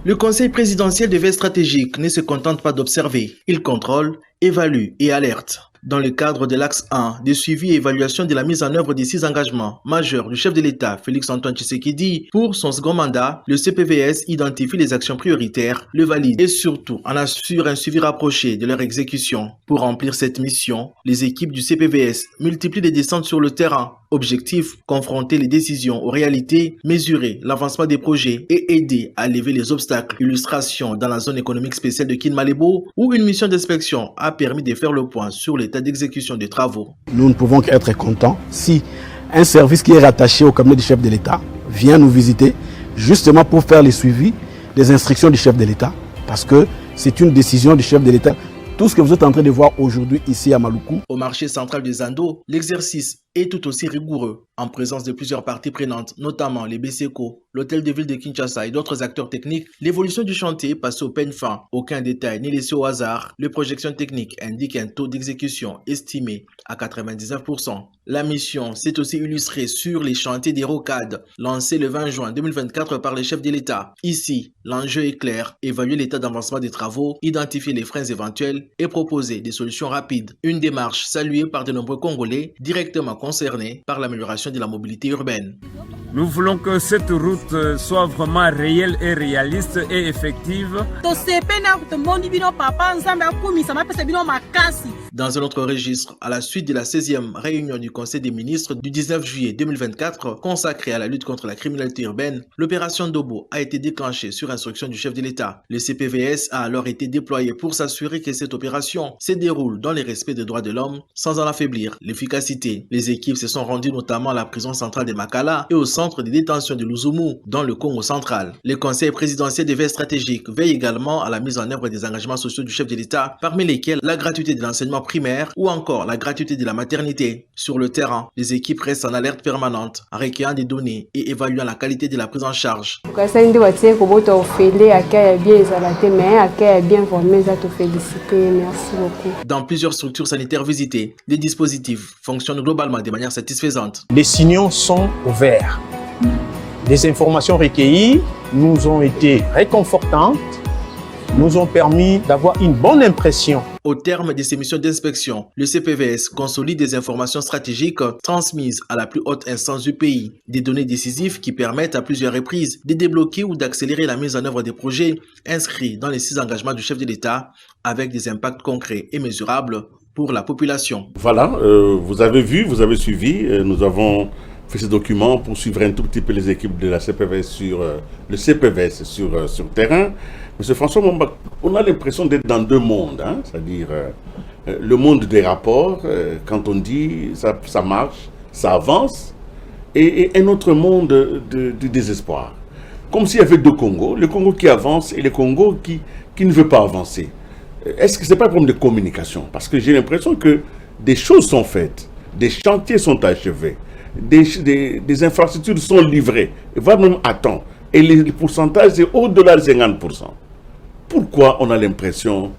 Le Conseil présidentiel de veille stratégique ne se contente pas d'observer, il contrôle, évalue et alerte. Dans le cadre de l'axe 1 des suivis et évaluation de la mise en œuvre des 6 engagements majeurs du chef de l'État, Félix-Antoine Tshisekedi, pour son second mandat, le CPVS identifie les actions prioritaires, le valide et surtout en assure un suivi rapproché de leur exécution. Pour remplir cette mission, les équipes du CPVS multiplient les descentes sur le terrain. Objectif, confronter les décisions aux réalités, mesurer l'avancement des projets et aider à lever les obstacles. Illustration dans la zone économique spéciale de Kinmalebo, où une mission d'inspection a permis de faire le point sur l'état d'exécution des travaux. Nous ne pouvons qu'être contents si un service qui est rattaché au cabinet du chef de l'État vient nous visiter justement pour faire les suivis des instructions du chef de l'État, parce que c'est une décision du chef de l'État. Tout ce que vous êtes en train de voir aujourd'hui ici à Maluku. Au marché central de Zando, l'exercice est tout aussi rigoureux, en présence de plusieurs parties prenantes, notamment les BCECO, l'hôtel de ville de Kinshasa et d'autres acteurs techniques. L'évolution du chantier passe au peigne fin. Aucun détail n'est laissé au hasard. Les projections techniques indiquent un taux d'exécution estimé à 99%. La mission s'est aussi illustrée sur les chantiers des rocades, lancés le 20 juin 2024 par les chefs de l'État. Ici, l'enjeu est clair, évaluer l'état d'avancement des travaux, identifier les freins éventuels et proposer des solutions rapides. Une démarche saluée par de nombreux Congolais directement concernés par l'amélioration de la mobilité urbaine. Nous voulons que cette route soit vraiment réelle et réaliste et effective. Dans un autre registre, à la suite de la 16e réunion du Conseil des ministres du 19 juillet 2024 consacrée à la lutte contre la criminalité urbaine, l'opération Dobo a été déclenchée sur instruction du chef de l'État. Le CPVS a alors été déployé pour s'assurer que cette opération se déroule dans le respect des droits de l'homme sans en affaiblir l'efficacité. Les équipes se sont rendues notamment à la prison centrale de Makala et au centre de détention de Luzumu dans le Congo central. Le Conseil présidentiel des veilles stratégiques veille également à la mise en œuvre des engagements sociaux du chef de l'État, parmi lesquels la gratuité de l'enseignement primaire ou encore la gratuité de la maternité. Sur le terrain, les équipes restent en alerte permanente, en recueillant des données et évaluant la qualité de la prise en charge. Dans plusieurs structures sanitaires visitées, les dispositifs fonctionnent globalement de manière satisfaisante. Les signaux sont ouverts. Les informations recueillies nous ont été réconfortantes, nous ont permis d'avoir une bonne impression. Au terme de ces missions d'inspection, le CPVS consolide des informations stratégiques transmises à la plus haute instance du pays. Des données décisives qui permettent à plusieurs reprises de débloquer ou d'accélérer la mise en œuvre des projets inscrits dans les 6 engagements du chef de l'État avec des impacts concrets et mesurables pour la population. Voilà, vous avez vu, vous avez suivi, nous avons fait ce document pour suivre un tout petit peu les équipes de la CPVS sur le CPVS sur terrain. Monsieur François Momba, on a l'impression d'être dans 2 mondes, hein? C'est-à-dire le monde des rapports, quand on dit ça marche, ça avance, et un autre monde du désespoir. Comme s'il y avait 2 Congos, le Congo qui avance et le Congo qui ne veut pas avancer. Est-ce que ce n'est pas un problème de communication? Parce que j'ai l'impression que des choses sont faites, des chantiers sont achevés, des infrastructures sont livrées, voire même à temps. Et le pourcentage est au-delà de 50%. Pourquoi on a l'impression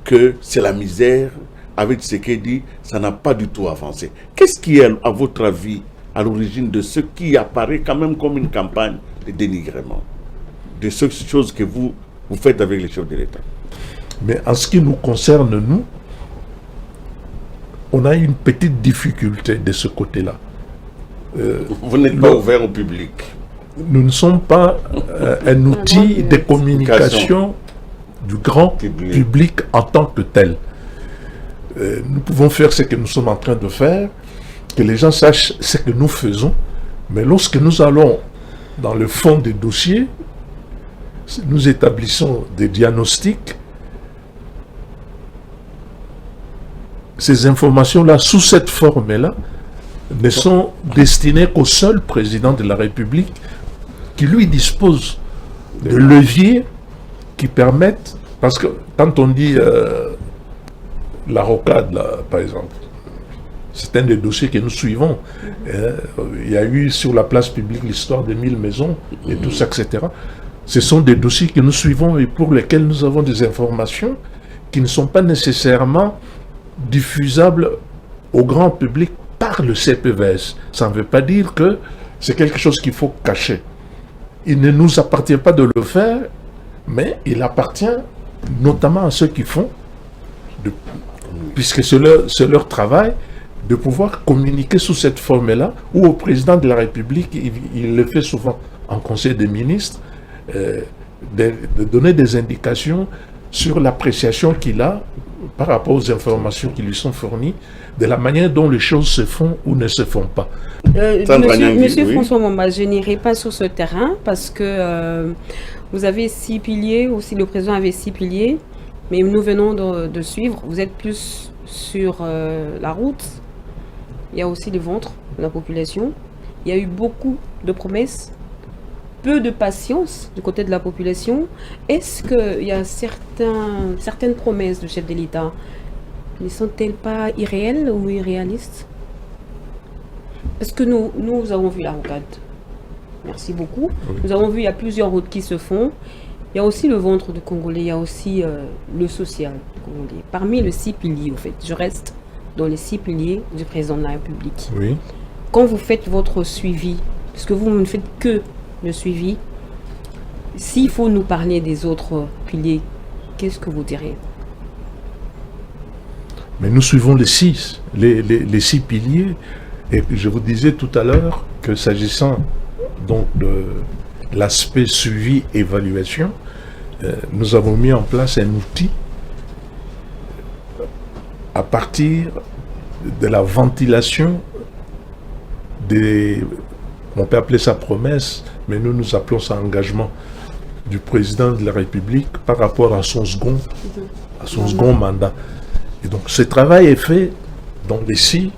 que c'est la misère, avec ce qu'il dit, ça n'a pas du tout avancé? Qu'est-ce qui est, à votre avis, à l'origine de ce qui apparaît quand même comme une campagne de dénigrement, de ces choses que vous faites avec les chefs de l'État? Mais en ce qui nous concerne, nous, on a une petite difficulté de ce côté-là. Vous n'êtes pas ouvert au public. Nous ne sommes pas un outil de communication du grand public en tant que tel. Nous pouvons faire ce que nous sommes en train de faire, que les gens sachent ce que nous faisons, mais lorsque nous allons dans le fond des dossiers, nous établissons des diagnostics. Ces informations-là, sous cette forme-là, ne sont destinées qu'au seul président de la République qui lui dispose de leviers qui permettent, parce que quand on dit la rocade, là, par exemple, c'est un des dossiers que nous suivons. Il y a eu sur la place publique l'histoire des 1000 maisons et tout ça, etc. Ce sont des dossiers que nous suivons et pour lesquels nous avons des informations qui ne sont pas nécessairement diffusables au grand public par le CPVS. Ça ne veut pas dire que c'est quelque chose qu'il faut cacher. Il ne nous appartient pas de le faire, mais il appartient notamment à ceux qui font, puisque c'est leur travail, de pouvoir communiquer sous cette forme-là, ou au président de la République, il le fait souvent en Conseil des ministres, de donner des indications sur l'appréciation qu'il a par rapport aux informations qui lui sont fournies, de la manière dont les choses se font ou ne se font pas. Monsieur François Mwamba, je n'irai pas sur ce terrain parce que vous avez 6 piliers, aussi le président avait 6 piliers, mais nous venons de suivre. Vous êtes plus sur la route. Il y a aussi le ventre de la population. Il y a eu beaucoup de promesses, peu de patience du côté de la population. Est-ce qu'il y a certaines promesses du chef de l'État, ne sont-elles pas irréelles ou irréalistes? Parce que nous avons vu la rocade. Merci beaucoup. Oui. Nous avons vu il y a plusieurs routes qui se font. Il y a aussi le ventre du Congolais, il y a aussi le social du Congolais. Parmi les 6 piliers, en fait, je reste dans les 6 piliers du président de la République. Oui. Quand vous faites votre suivi, parce que vous ne faites que le suivi, s'il faut nous parler des autres piliers, qu'est-ce que vous direz? Mais nous suivons les 6 piliers. Et je vous disais tout à l'heure que s'agissant donc de l'aspect suivi-évaluation, nous avons mis en place un outil à partir de la ventilation des, on peut appeler ça promesse, mais nous appelons ça engagement du président de la République par rapport à son second mandat. Et donc ce travail est fait dans les 6,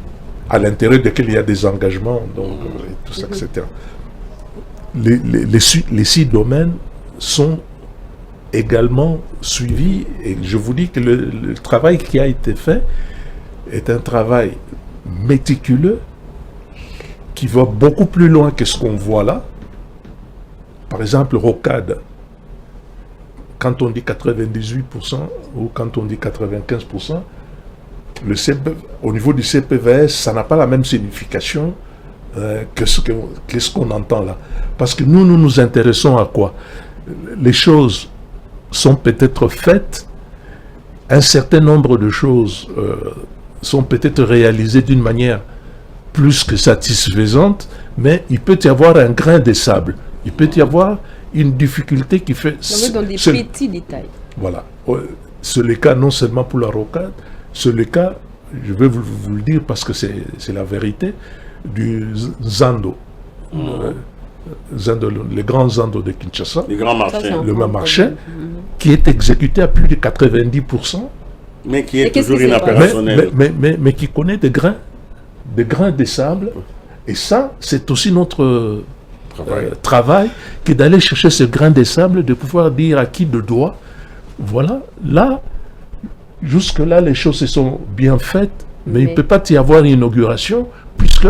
à l'intérieur desquels il y a des engagements, donc, et tout ça, etc. Les 6 domaines sont également suivis, et je vous dis que le travail qui a été fait est un travail méticuleux qui va beaucoup plus loin que ce qu'on voit là. Par exemple, rocade, quand on dit 98% ou quand on dit 95%, au niveau du CPVS, ça n'a pas la même signification que ce qu'on entend là. Parce que nous nous intéressons à quoi? Les choses sont peut-être faites, un certain nombre de choses sont peut-être réalisées d'une manière plus que satisfaisante, mais il peut y avoir un grain de sable. Il peut y avoir une difficulté qui fait... Dans des petits détails. Voilà. C'est le cas non seulement pour la rocade, c'est le cas, je vais vous le dire parce que c'est la vérité, du Zando. Le grand Zando de Kinshasa, le grand marché, marché qui est exécuté à plus de 90%. Mais qui est toujours inopérationnel. Mais qui connaît des grains de sable. Et ça, c'est aussi notre travail, qui est d'aller chercher ce grain de sable, de pouvoir dire à qui de droit, voilà, là, jusque-là, les choses se sont bien faites, Mais il ne peut pas y avoir une inauguration, puisque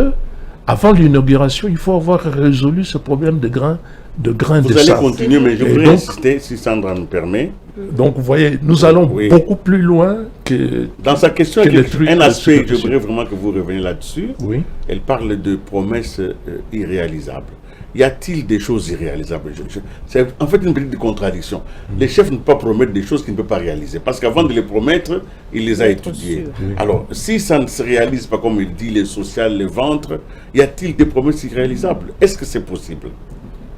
avant l'inauguration, il faut avoir résolu ce problème de grains de sable. Vous allez continuer, mais je voudrais insister, si Sandra nous permet. Donc, vous voyez, nous allons beaucoup plus loin que... Dans sa question, un aspect, je voudrais vraiment que vous reveniez là-dessus. Oui. Elle parle de promesses irréalisables. Y a-t-il des choses irréalisables? C'est en fait une petite contradiction. Les chefs ne peuvent pas promettre des choses qu'ils ne peuvent pas réaliser. Parce qu'avant de les promettre, il les a étudiées. Alors, si ça ne se réalise pas, comme il dit, les sociales, les ventres, y a-t-il des promesses irréalisables? Est-ce que c'est possible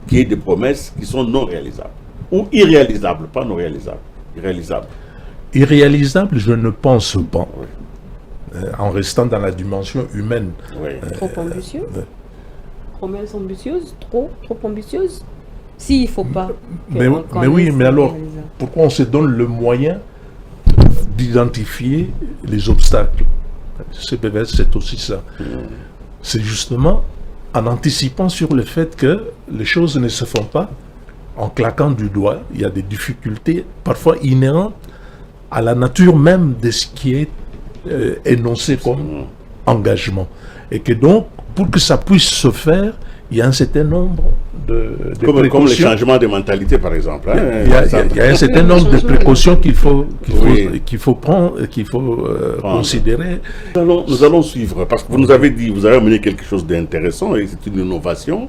qu'il y ait des promesses qui sont non réalisables? Ou irréalisables, pas non réalisables. Irréalisables. Irréalisables, je ne pense pas. En restant dans la dimension humaine. Trop ambitieux? Promesses ambitieuses, trop ambitieuses. S'il ne faut pas. Mais oui, mais alors, pourquoi on se donne le moyen d'identifier les obstacles? CPVS, c'est aussi ça. C'est justement en anticipant sur le fait que les choses ne se font pas en claquant du doigt. Il y a des difficultés parfois inhérentes à la nature même de ce qui est énoncé comme engagement. Et que donc, pour que ça puisse se faire, il y a un certain nombre de précautions. Comme le changement de mentalité, par exemple. Hein, il y a un certain nombre de précautions qu'il faut prendre, qu'il faut considérer. Nous allons suivre, parce que vous nous avez dit, vous avez amené quelque chose d'intéressant, et c'est une innovation.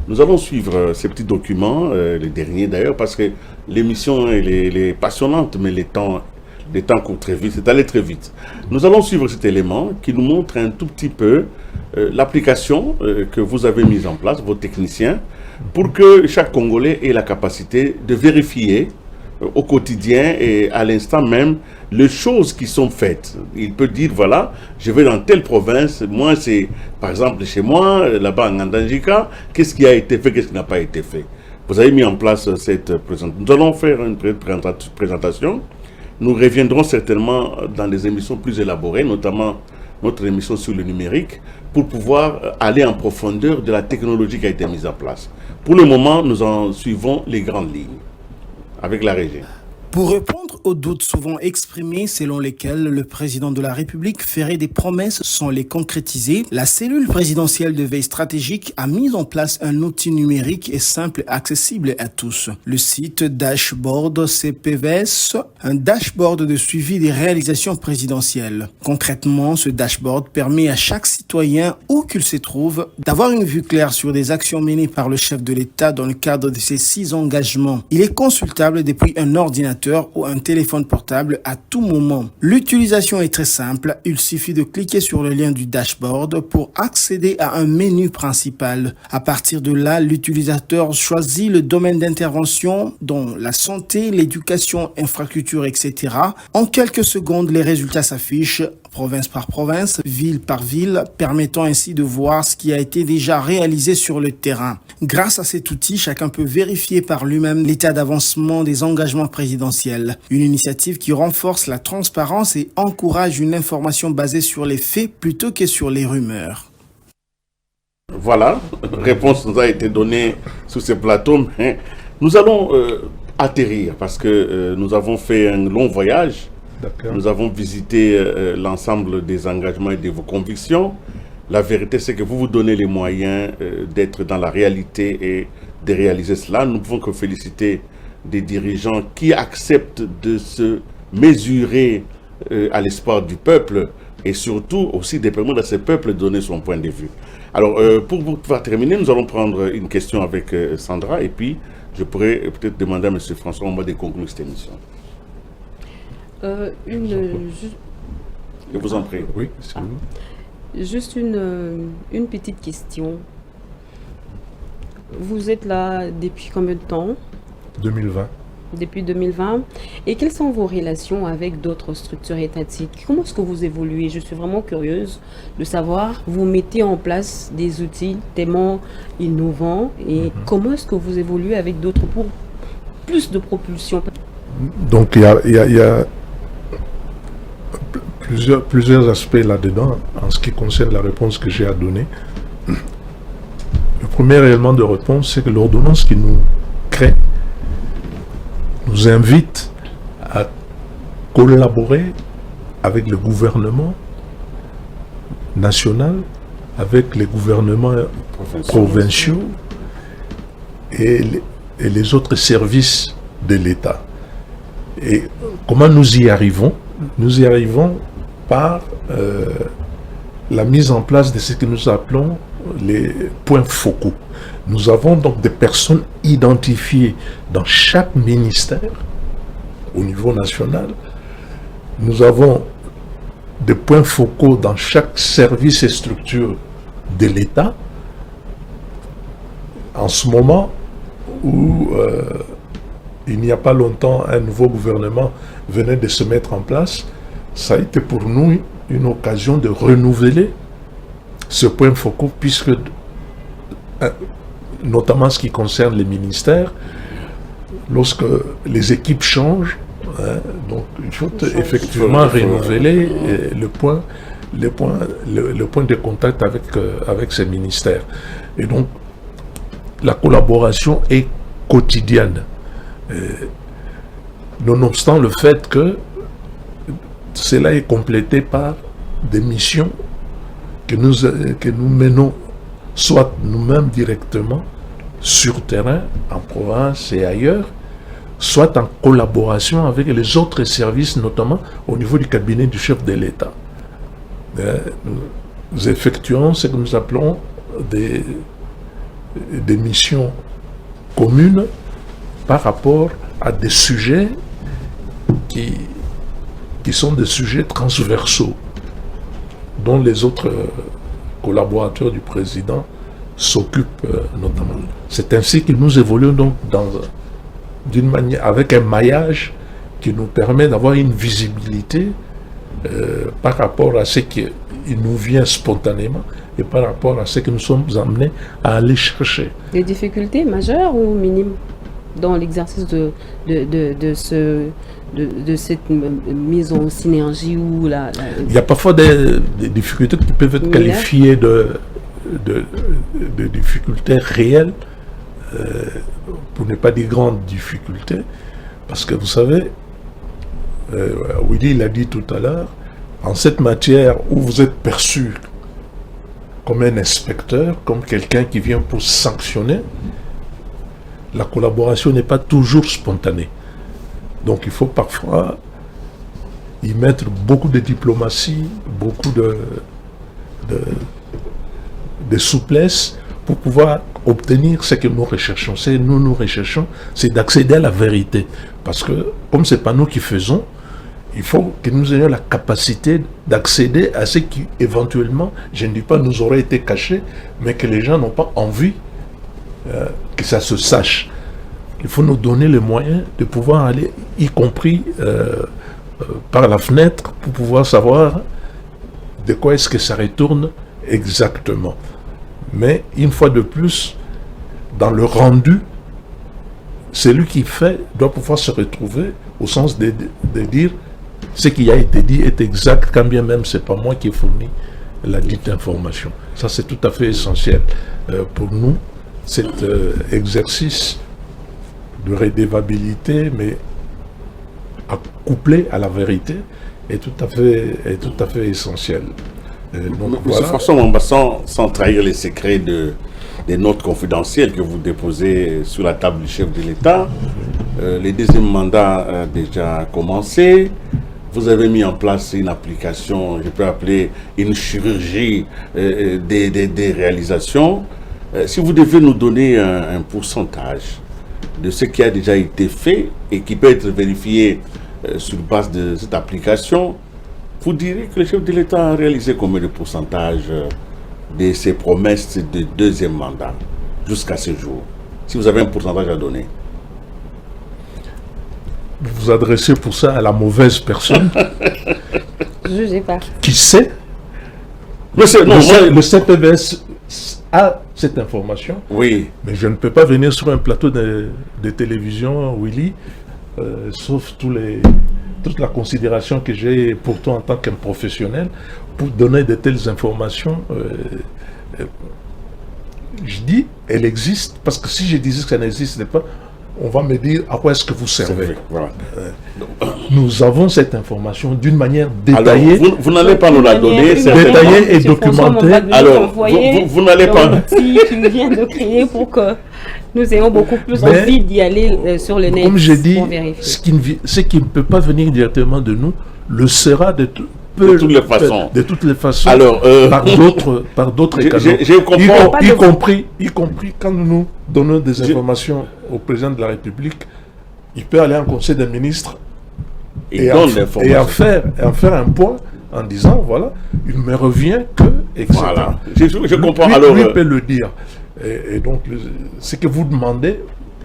Nous allons suivre ces petits documents, les derniers d'ailleurs, parce que l'émission est passionnante, mais les temps courent très vite, c'est allé très vite. Nous allons suivre cet élément qui nous montre un tout petit peu l'application que vous avez mise en place, vos techniciens, pour que chaque Congolais ait la capacité de vérifier au quotidien et à l'instant même les choses qui sont faites. Il peut dire, voilà, je vais dans telle province, moi c'est, par exemple, chez moi, là-bas en Andanjika, qu'est-ce qui a été fait, qu'est-ce qui n'a pas été fait. Vous avez mis en place cette présentation. Nous allons faire une présentation. Nous reviendrons certainement dans des émissions plus élaborées, notamment notre émission sur le numérique, pour pouvoir aller en profondeur de la technologie qui a été mise en place. Pour le moment, nous en suivons les grandes lignes avec la régie. Pour répondre aux doutes souvent exprimés selon lesquels le président de la République ferait des promesses sans les concrétiser, la cellule présidentielle de veille stratégique a mis en place un outil numérique et simple et accessible à tous. Le site Dashboard CPVS, un dashboard de suivi des réalisations présidentielles. Concrètement, ce dashboard permet à chaque citoyen, où qu'il se trouve, d'avoir une vue claire sur des actions menées par le chef de l'État dans le cadre de ses 6 engagements. Il est consultable depuis un ordinateur ou un téléphone portable à tout moment. L'utilisation est très simple, il suffit de cliquer sur le lien du dashboard pour accéder à un menu principal. À partir de là, l'utilisateur choisit le domaine d'intervention dont la santé, l'éducation, infrastructure, etc. En quelques secondes, les résultats s'affichent province par province, ville par ville, permettant ainsi de voir ce qui a été déjà réalisé sur le terrain. Grâce à cet outil, chacun peut vérifier par lui-même l'état d'avancement des engagements présidentiels. Une initiative qui renforce la transparence et encourage une information basée sur les faits plutôt que sur les rumeurs. Voilà, réponse nous a été donnée sur ce plateau, mais nous allons atterrir parce que nous avons fait un long voyage. Nous avons visité l'ensemble des engagements et de vos convictions. La vérité, c'est que vous vous donnez les moyens d'être dans la réalité et de réaliser cela. Nous ne pouvons que féliciter des dirigeants qui acceptent de se mesurer à l'espoir du peuple et surtout aussi de permettre à ce peuple de donner son point de vue. Alors, pour pouvoir terminer, nous allons prendre une question avec Sandra et puis je pourrais peut-être demander à M. François Omba de conclure cette émission. Je vous en prie. Oui, c'est vous. Juste une petite question. Vous êtes là depuis combien de temps? 2020. Depuis 2020. Et quelles sont vos relations avec d'autres structures étatiques? Comment est-ce que vous évoluez? Je suis vraiment curieuse de savoir. Vous mettez en place des outils tellement innovants et comment est-ce que vous évoluez avec d'autres pour plus de propulsion? Donc il y a plusieurs aspects là-dedans en ce qui concerne la réponse que j'ai à donner. Le premier élément de réponse, c'est que l'ordonnance qui nous crée nous invite à collaborer avec le gouvernement national, avec les gouvernements provinciaux et les autres services de l'État. Et comment nous y arrivons? Nous y arrivons par la mise en place de ce que nous appelons les points focaux. Nous avons donc des personnes identifiées dans chaque ministère au niveau national. Nous avons des points focaux dans chaque service et structure de l'État. En ce moment où il n'y a pas longtemps, un nouveau gouvernement venait de se mettre en place, ça a été pour nous une occasion de renouveler ce point focal, puisque, notamment ce qui concerne les ministères, lorsque les équipes changent, donc il faut effectivement renouveler le point de contact avec ces ministères. Et donc, la collaboration est quotidienne. Nonobstant le fait que cela est complété par des missions que nous menons soit nous-mêmes directement sur terrain, en province et ailleurs, soit en collaboration avec les autres services, notamment au niveau du cabinet du chef de l'État. Nous effectuons ce que nous appelons des missions communes par rapport à des sujets qui sont des sujets transversaux, dont les autres collaborateurs du président s'occupent notamment. C'est ainsi que nous évoluons donc d'une manière, avec un maillage qui nous permet d'avoir une visibilité par rapport à ce qui nous vient spontanément et par rapport à ce que nous sommes amenés à aller chercher. Des difficultés majeures ou minimes dans l'exercice de cette mise en synergie ou Il y a parfois des difficultés qui peuvent être qualifiées de difficultés réelles, pour ne pas dire grandes difficultés, parce que vous savez, Willy l'a dit tout à l'heure, en cette matière où vous êtes perçu comme un inspecteur, comme quelqu'un qui vient pour sanctionner, la collaboration n'est pas toujours spontanée. Donc il faut parfois y mettre beaucoup de diplomatie, beaucoup de souplesse pour pouvoir obtenir ce que nous recherchons. Nous recherchons, c'est d'accéder à la vérité. Parce que comme ce n'est pas nous qui faisons, il faut que nous ayons la capacité d'accéder à ce qui éventuellement, je ne dis pas nous aurait été caché, mais que les gens n'ont pas envie que ça se sache. Il faut nous donner les moyens de pouvoir aller, y compris par la fenêtre, pour pouvoir savoir de quoi est-ce que ça retourne exactement. Mais une fois de plus, dans le rendu, celui qui fait doit pouvoir se retrouver au sens de dire ce qui a été dit est exact, quand bien même ce n'est pas moi qui ai fourni la dite information. Ça, c'est tout à fait essentiel pour nous, cet exercice de redevabilité, mais couplé à la vérité, est tout à fait essentiel. Donc, voilà. François Mwamba, sans trahir les secrets des notes confidentielles que vous déposez sur la table du chef de l'État, le deuxième mandat a déjà commencé. Vous avez mis en place une application, je peux appeler une chirurgie des réalisations. Si vous devez nous donner un pourcentage de ce qui a déjà été fait et qui peut être vérifié sur base de cette application, vous direz que le chef de l'État a réalisé combien de pourcentage de ses promesses de deuxième mandat jusqu'à ce jour? Si vous avez un pourcentage à donner. Vous vous adressez pour ça à la mauvaise personne. Jugez pas. Qui sait? Le CPVS a cette information. Oui. Mais je ne peux pas venir sur un plateau de télévision, Willy, sauf toute la considération que j'ai pour toi en tant qu'un professionnel, pour donner de telles informations. Je dis, elle existe, parce que si je disais que ça n'existe pas, on va me dire à quoi est-ce que vous servez. Voilà. Nous avons cette information d'une manière détaillée. Alors, vous n'allez pas nous la donner, détaillée et documentée. Alors, vous n'allez pas... outil qu'il vient de créer pour que nous ayons beaucoup plus envie d'y aller sur le net. Comme j'ai dit, ce qui ne peut pas venir directement de nous le sera de toutes les façons. Alors, par d'autres canaux. Y compris quand nous donnons des informations au président de la République, il peut aller en conseil des ministres et en faire un point en disant, voilà, il me revient que, etc. Voilà. Je comprends. Lui peut le dire. Et donc, ce que vous demandez,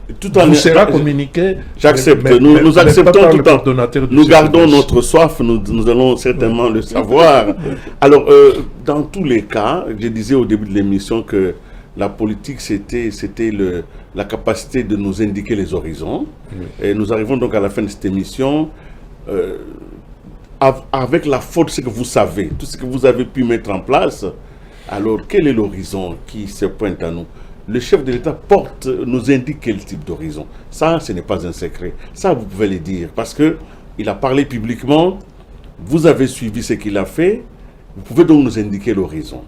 vous sera communiqué. J'accepte. Nous acceptons tout le temps. Nous gardons notre soif. Nous allons certainement le savoir. Alors, dans tous les cas, je disais au début de l'émission que la politique, c'était la capacité de nous indiquer les horizons. Et nous arrivons donc à la fin de cette émission avec la faute de ce que vous savez, tout ce que vous avez pu mettre en place. Alors, quel est l'horizon qui se pointe à nous? Le chef de l'État nous indique quel type d'horizon. Ça, ce n'est pas un secret. Ça, vous pouvez le dire. Parce qu'il a parlé publiquement, vous avez suivi ce qu'il a fait, vous pouvez donc nous indiquer l'horizon,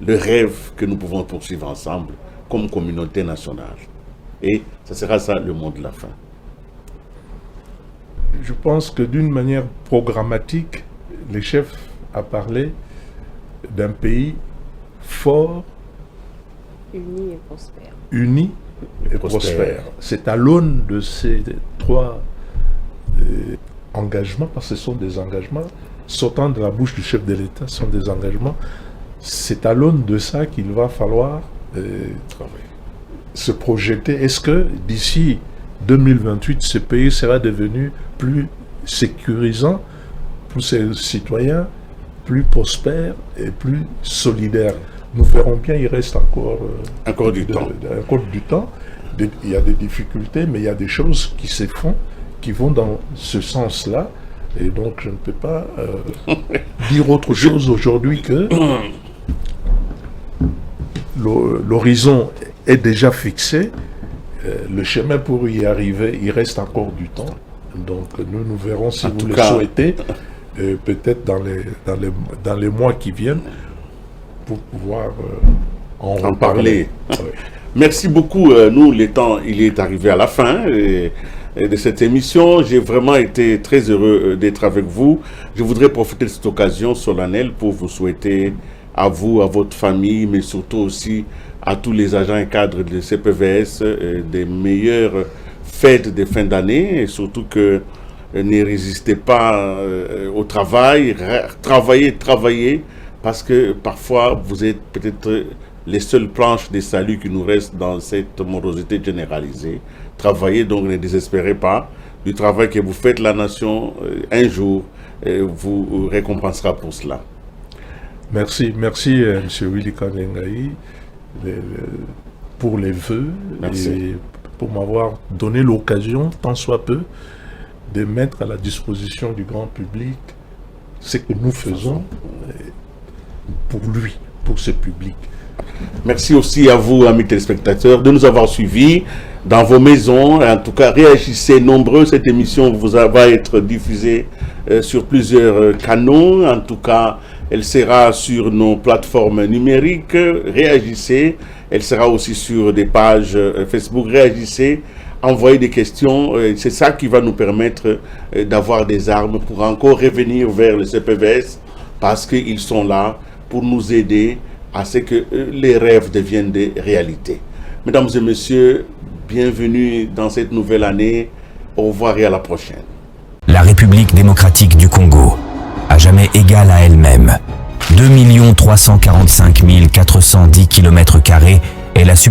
le rêve que nous pouvons poursuivre ensemble comme communauté nationale. Et ce sera ça le mot de la fin. Je pense que d'une manière programmatique, le chef a parlé d'un pays fort, uni et prospère. C'est à l'aune de ces trois engagements, parce que ce sont des engagements sortant de la bouche du chef de l'État, ce sont des engagements. C'est à l'aune de ça qu'il va falloir se projeter. Est-ce que d'ici 2028, ce pays sera devenu plus sécurisant pour ses citoyens, plus prospère et plus solidaire? Nous verrons bien, il reste encore du temps. Il y a des difficultés, mais il y a des choses qui se font, qui vont dans ce sens-là. Et donc, je ne peux pas dire autre chose aujourd'hui que l'horizon est déjà fixé. Le chemin pour y arriver, il reste encore du temps. Donc, nous verrons si vous le souhaitez, peut-être dans les mois qui viennent, pour pouvoir en parler. Merci beaucoup. Nous, le temps, il est arrivé à la fin de cette émission. J'ai vraiment été très heureux d'être avec vous. Je voudrais profiter de cette occasion solennelle pour vous souhaiter à vous, à votre famille, mais surtout aussi à tous les agents et cadres de CPVS des meilleures fêtes de fin d'année, et surtout que ne résistez pas au travail, travaillez, parce que parfois vous êtes peut-être les seules planches de salut qui nous restent dans cette morosité généralisée. Travaillez donc, ne désespérez pas. Du travail que vous faites, la nation, un jour, vous récompensera pour cela. Merci, M. Willy Kanengai, pour les vœux. Merci. Et pour m'avoir donné l'occasion, tant soit peu, de mettre à la disposition du grand public ce que nous faisons pour lui, pour ce public. Merci aussi à vous, amis téléspectateurs, de nous avoir suivis dans vos maisons. En tout cas, réagissez nombreux. Cette émission va être diffusée sur plusieurs canaux. En tout cas, elle sera sur nos plateformes numériques. Réagissez. Elle sera aussi sur des pages Facebook. Réagissez. Envoyez des questions. C'est ça qui va nous permettre d'avoir des armes pour encore revenir vers le CPVS, parce qu'ils sont là pour nous aider à ce que les rêves deviennent des réalités. Mesdames et messieurs, bienvenue dans cette nouvelle année. Au revoir et à la prochaine. La République démocratique du Congo, à jamais égale à elle-même. 2 345 410 km² est la